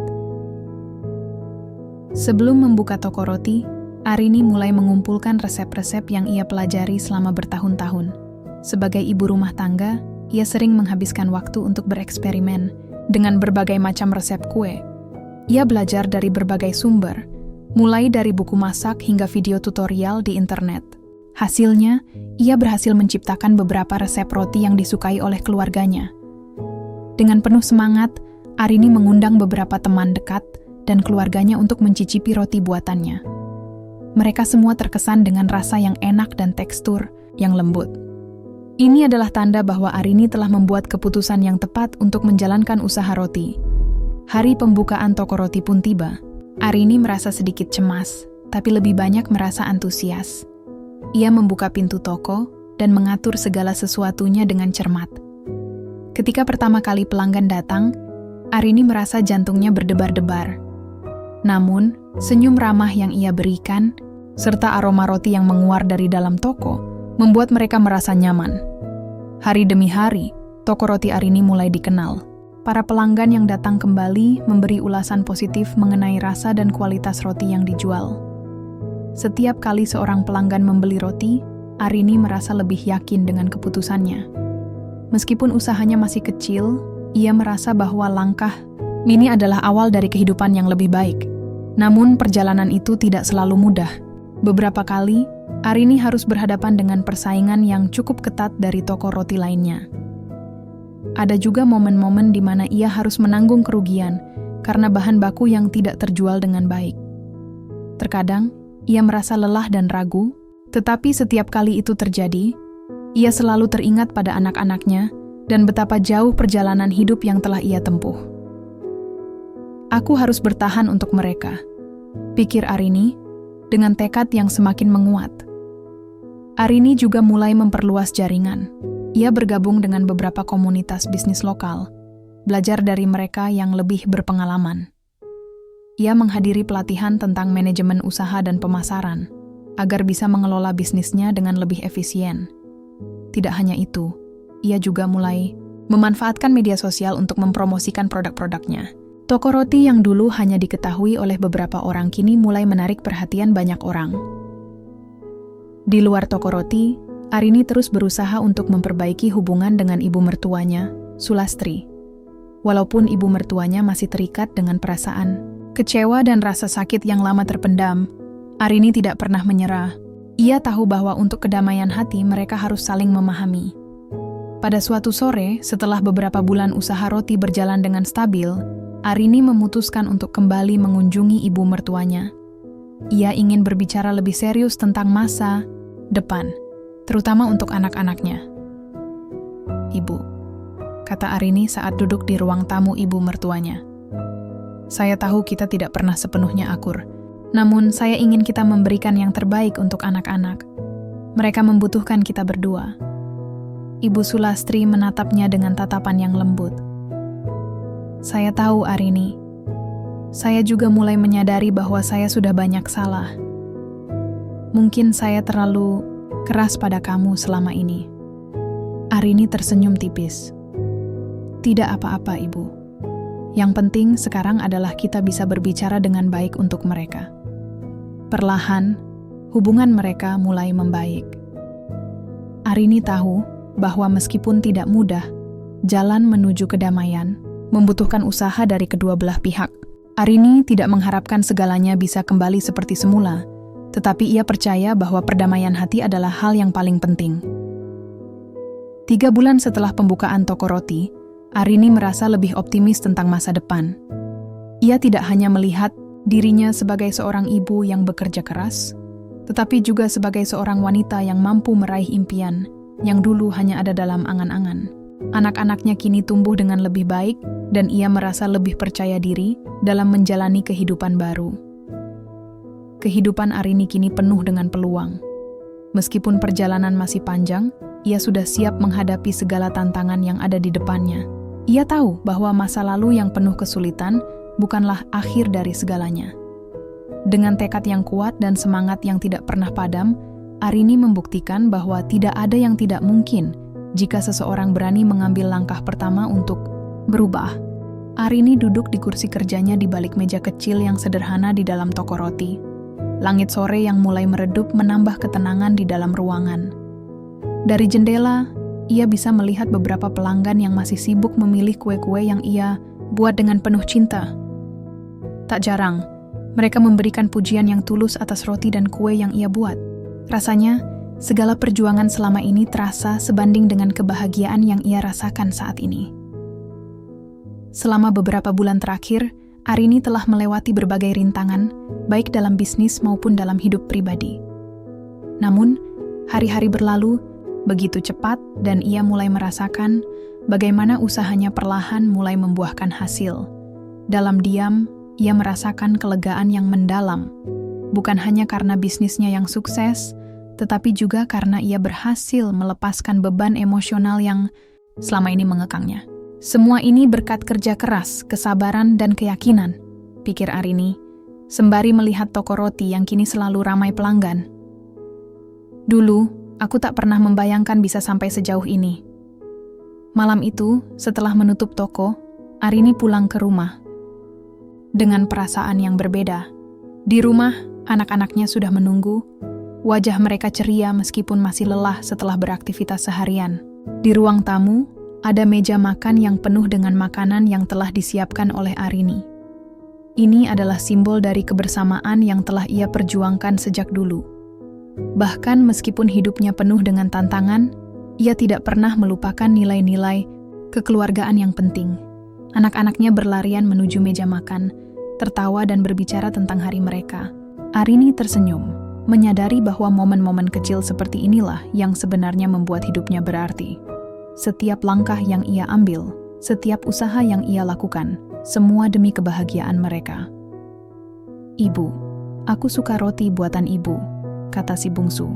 Sebelum membuka toko roti, Arini mulai mengumpulkan resep-resep yang ia pelajari selama bertahun-tahun. Sebagai ibu rumah tangga, ia sering menghabiskan waktu untuk bereksperimen dengan berbagai macam resep kue. Ia belajar dari berbagai sumber, mulai dari buku masak hingga video tutorial di internet. Hasilnya, ia berhasil menciptakan beberapa resep roti yang disukai oleh keluarganya. Dengan penuh semangat, Arini mengundang beberapa teman dekat dan keluarganya untuk mencicipi roti buatannya. Mereka semua terkesan dengan rasa yang enak dan tekstur yang lembut. Ini adalah tanda bahwa Arini telah membuat keputusan yang tepat untuk menjalankan usaha roti. Hari pembukaan toko roti pun tiba. Arini merasa sedikit cemas, tapi lebih banyak merasa antusias. Ia membuka pintu toko dan mengatur segala sesuatunya dengan cermat. Ketika pertama kali pelanggan datang, Arini merasa jantungnya berdebar-debar. Namun, senyum ramah yang ia berikan, serta aroma roti yang menguar dari dalam toko, membuat mereka merasa nyaman. Hari demi hari, toko roti Arini mulai dikenal. Para pelanggan yang datang kembali memberi ulasan positif mengenai rasa dan kualitas roti yang dijual. Setiap kali seorang pelanggan membeli roti, Arini merasa lebih yakin dengan keputusannya. Meskipun usahanya masih kecil, ia merasa bahwa langkah ini adalah awal dari kehidupan yang lebih baik. Namun perjalanan itu tidak selalu mudah. Beberapa kali, Arini harus berhadapan dengan persaingan yang cukup ketat dari toko roti lainnya. Ada juga momen-momen di mana ia harus menanggung kerugian karena bahan baku yang tidak terjual dengan baik. Terkadang, ia merasa lelah dan ragu, tetapi setiap kali itu terjadi, ia selalu teringat pada anak-anaknya dan betapa jauh perjalanan hidup yang telah ia tempuh. "Aku harus bertahan untuk mereka," pikir Arini, dengan tekad yang semakin menguat. Arini juga mulai memperluas jaringan. Ia bergabung dengan beberapa komunitas bisnis lokal, belajar dari mereka yang lebih berpengalaman. Ia menghadiri pelatihan tentang manajemen usaha dan pemasaran, agar bisa mengelola bisnisnya dengan lebih efisien. Tidak hanya itu, ia juga mulai memanfaatkan media sosial untuk mempromosikan produk-produknya. Toko roti yang dulu hanya diketahui oleh beberapa orang kini mulai menarik perhatian banyak orang. Di luar toko roti, Arini terus berusaha untuk memperbaiki hubungan dengan ibu mertuanya, Sulastri. Walaupun ibu mertuanya masih terikat dengan perasaan kecewa dan rasa sakit yang lama terpendam, Arini tidak pernah menyerah. Ia tahu bahwa untuk kedamaian hati mereka harus saling memahami. Pada suatu sore, setelah beberapa bulan usaha roti berjalan dengan stabil, Arini memutuskan untuk kembali mengunjungi ibu mertuanya. Ia ingin berbicara lebih serius tentang masa depan, terutama untuk anak-anaknya. "Ibu," kata Arini saat duduk di ruang tamu ibu mertuanya. "Saya tahu kita tidak pernah sepenuhnya akur, namun saya ingin kita memberikan yang terbaik untuk anak-anak. Mereka membutuhkan kita berdua." Ibu Sulastri menatapnya dengan tatapan yang lembut. "Saya tahu, Arini. Saya juga mulai menyadari bahwa saya sudah banyak salah. Mungkin saya terlalu keras pada kamu selama ini." Arini tersenyum tipis. "Tidak apa-apa, Ibu. Yang penting sekarang adalah kita bisa berbicara dengan baik untuk mereka. Perlahan, hubungan mereka mulai membaik. Arini tahu bahwa meskipun tidak mudah, jalan menuju kedamaian membutuhkan usaha dari kedua belah pihak. Arini tidak mengharapkan segalanya bisa kembali seperti semula, tetapi ia percaya bahwa perdamaian hati adalah hal yang paling penting. 3 bulan setelah pembukaan toko roti, Arini merasa lebih optimis tentang masa depan. Ia tidak hanya melihat dirinya sebagai seorang ibu yang bekerja keras, tetapi juga sebagai seorang wanita yang mampu meraih impian yang dulu hanya ada dalam angan-angan. Anak-anaknya kini tumbuh dengan lebih baik dan ia merasa lebih percaya diri dalam menjalani kehidupan baru. Kehidupan Arini kini penuh dengan peluang. Meskipun perjalanan masih panjang, ia sudah siap menghadapi segala tantangan yang ada di depannya. Ia tahu bahwa masa lalu yang penuh kesulitan bukanlah akhir dari segalanya. Dengan tekad yang kuat dan semangat yang tidak pernah padam, Arini membuktikan bahwa tidak ada yang tidak mungkin jika seseorang berani mengambil langkah pertama untuk berubah. Arini duduk di kursi kerjanya di balik meja kecil yang sederhana di dalam toko roti. Langit sore yang mulai meredup menambah ketenangan di dalam ruangan. Dari jendela, ia bisa melihat beberapa pelanggan yang masih sibuk memilih kue-kue yang ia buat dengan penuh cinta. Tak jarang, mereka memberikan pujian yang tulus atas roti dan kue yang ia buat. Rasanya, segala perjuangan selama ini terasa sebanding dengan kebahagiaan yang ia rasakan saat ini. Selama beberapa bulan terakhir, Arini telah melewati berbagai rintangan, baik dalam bisnis maupun dalam hidup pribadi. Namun, hari-hari berlalu begitu cepat dan ia mulai merasakan bagaimana usahanya perlahan mulai membuahkan hasil. Dalam diam, ia merasakan kelegaan yang mendalam, bukan hanya karena bisnisnya yang sukses, tetapi juga karena ia berhasil melepaskan beban emosional yang selama ini mengekangnya. Semua ini berkat kerja keras, kesabaran, dan keyakinan, pikir Arini, sembari melihat toko roti yang kini selalu ramai pelanggan. Dulu, aku tak pernah membayangkan bisa sampai sejauh ini. Malam itu, setelah menutup toko, Arini pulang ke rumah. Dengan perasaan yang berbeda. Di rumah, anak-anaknya sudah menunggu. Wajah mereka ceria meskipun masih lelah setelah beraktivitas seharian. Di ruang tamu, ada meja makan yang penuh dengan makanan yang telah disiapkan oleh Arini. Ini adalah simbol dari kebersamaan yang telah ia perjuangkan sejak dulu. Bahkan meskipun hidupnya penuh dengan tantangan, ia tidak pernah melupakan nilai-nilai kekeluargaan yang penting. Anak-anaknya berlarian menuju meja makan, tertawa dan berbicara tentang hari mereka. Arini tersenyum, menyadari bahwa momen-momen kecil seperti inilah yang sebenarnya membuat hidupnya berarti. Setiap langkah yang ia ambil, setiap usaha yang ia lakukan, semua demi kebahagiaan mereka. "Ibu, aku suka roti buatan ibu," kata si bungsu.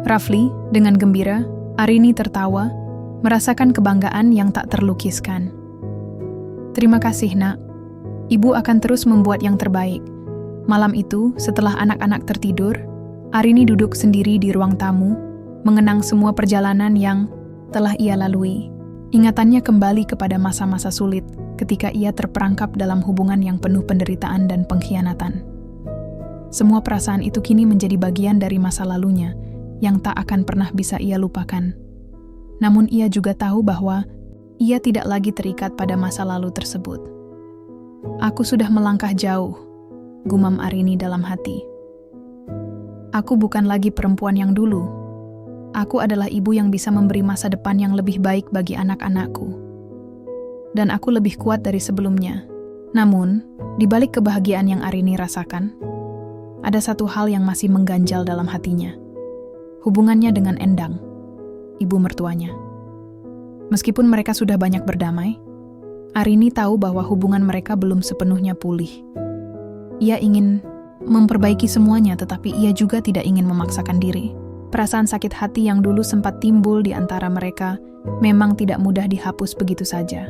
Rafli, dengan gembira, Arini tertawa, merasakan kebanggaan yang tak terlukiskan. "Terima kasih, Nak. Ibu akan terus membuat yang terbaik." Malam itu, setelah anak-anak tertidur, Arini duduk sendiri di ruang tamu, mengenang semua perjalanan yang telah ia lalui. Ingatannya kembali kepada masa-masa sulit ketika ia terperangkap dalam hubungan yang penuh penderitaan dan pengkhianatan. Semua perasaan itu kini menjadi bagian dari masa lalunya yang tak akan pernah bisa ia lupakan. Namun ia juga tahu bahwa ia tidak lagi terikat pada masa lalu tersebut. "Aku sudah melangkah jauh," gumam Arini dalam hati. "Aku bukan lagi perempuan yang dulu. Aku adalah ibu yang bisa memberi masa depan yang lebih baik bagi anak-anakku. Dan aku lebih kuat dari sebelumnya." Namun, di balik kebahagiaan yang Arini rasakan, ada satu hal yang masih mengganjal dalam hatinya. Hubungannya dengan Endang, ibu mertuanya. Meskipun mereka sudah banyak berdamai, Arini tahu bahwa hubungan mereka belum sepenuhnya pulih. Ia ingin memperbaiki semuanya, tetapi ia juga tidak ingin memaksakan diri. Perasaan sakit hati yang dulu sempat timbul di antara mereka memang tidak mudah dihapus begitu saja.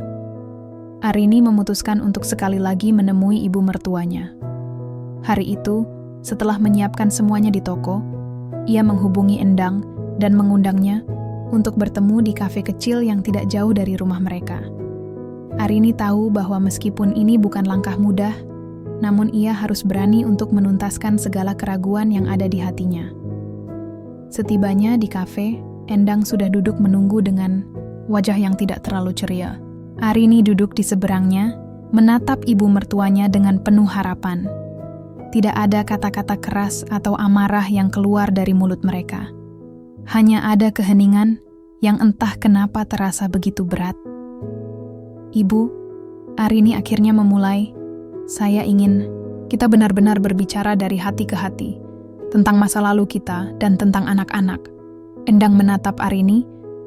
Arini memutuskan untuk sekali lagi menemui ibu mertuanya. Hari itu, setelah menyiapkan semuanya di toko, ia menghubungi Endang dan mengundangnya untuk bertemu di kafe kecil yang tidak jauh dari rumah mereka. Arini tahu bahwa meskipun ini bukan langkah mudah, namun ia harus berani untuk menuntaskan segala keraguan yang ada di hatinya. Setibanya di kafe, Endang sudah duduk menunggu dengan wajah yang tidak terlalu ceria. Arini duduk di seberangnya, menatap ibu mertuanya dengan penuh harapan. Tidak ada kata-kata keras atau amarah yang keluar dari mulut mereka. Hanya ada keheningan yang entah kenapa terasa begitu berat. Ibu, Arini akhirnya memulai, saya ingin kita benar-benar berbicara dari hati ke hati, tentang masa lalu kita dan tentang anak-anak. Endang menatap Arini,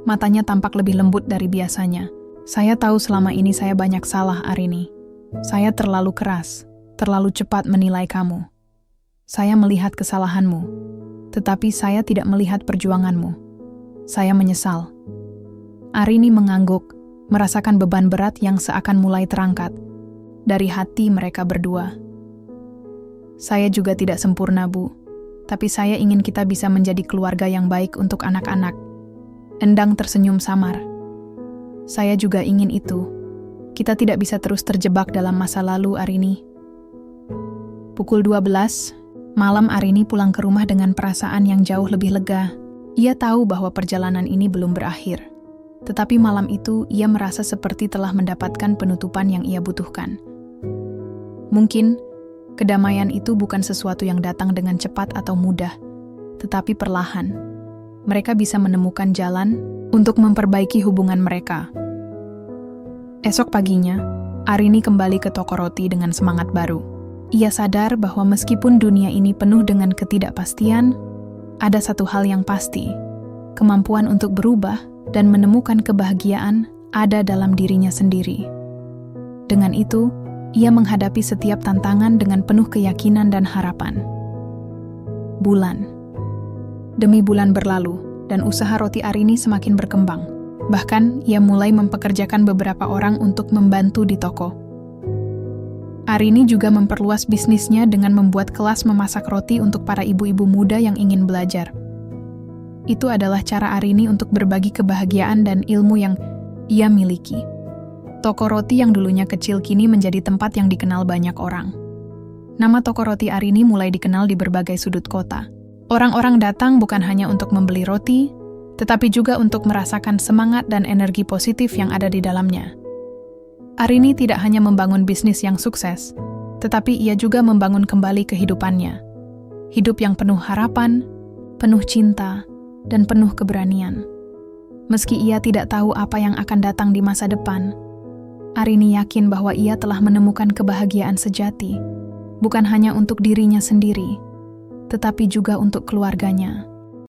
matanya tampak lebih lembut dari biasanya. Saya tahu selama ini saya banyak salah, Arini. Saya terlalu keras, terlalu cepat menilai kamu. Saya melihat kesalahanmu, tetapi saya tidak melihat perjuanganmu. Saya menyesal. Arini mengangguk, merasakan beban berat yang seakan mulai terangkat dari hati mereka berdua. Saya juga tidak sempurna, Bu, tapi saya ingin kita bisa menjadi keluarga yang baik untuk anak-anak. Endang tersenyum samar. Saya juga ingin itu. Kita tidak bisa terus terjebak dalam masa lalu, Arini. Pukul 12, malam Arini pulang ke rumah dengan perasaan yang jauh lebih lega. Ia tahu bahwa perjalanan ini belum berakhir. Tetapi malam itu ia merasa seperti telah mendapatkan penutupan yang ia butuhkan. Mungkin kedamaian itu bukan sesuatu yang datang dengan cepat atau mudah, tetapi perlahan. Mereka bisa menemukan jalan untuk memperbaiki hubungan mereka. Esok paginya, Arini kembali ke toko roti dengan semangat baru. Ia sadar bahwa meskipun dunia ini penuh dengan ketidakpastian, ada satu hal yang pasti, kemampuan untuk berubah dan menemukan kebahagiaan ada dalam dirinya sendiri. Dengan itu, ia menghadapi setiap tantangan dengan penuh keyakinan dan harapan. Bulan demi bulan berlalu, dan usaha roti Arini semakin berkembang. Bahkan, ia mulai mempekerjakan beberapa orang untuk membantu di toko. Arini juga memperluas bisnisnya dengan membuat kelas memasak roti untuk para ibu-ibu muda yang ingin belajar. Itu adalah cara Arini untuk berbagi kebahagiaan dan ilmu yang ia miliki. Toko roti yang dulunya kecil kini menjadi tempat yang dikenal banyak orang. Nama toko roti Arini mulai dikenal di berbagai sudut kota. Orang-orang datang bukan hanya untuk membeli roti, tetapi juga untuk merasakan semangat dan energi positif yang ada di dalamnya. Arini tidak hanya membangun bisnis yang sukses, tetapi ia juga membangun kembali kehidupannya. Hidup yang penuh harapan, penuh cinta, dan penuh keberanian. Meski ia tidak tahu apa yang akan datang di masa depan, Arini yakin bahwa ia telah menemukan kebahagiaan sejati, bukan hanya untuk dirinya sendiri, tetapi juga untuk keluarganya.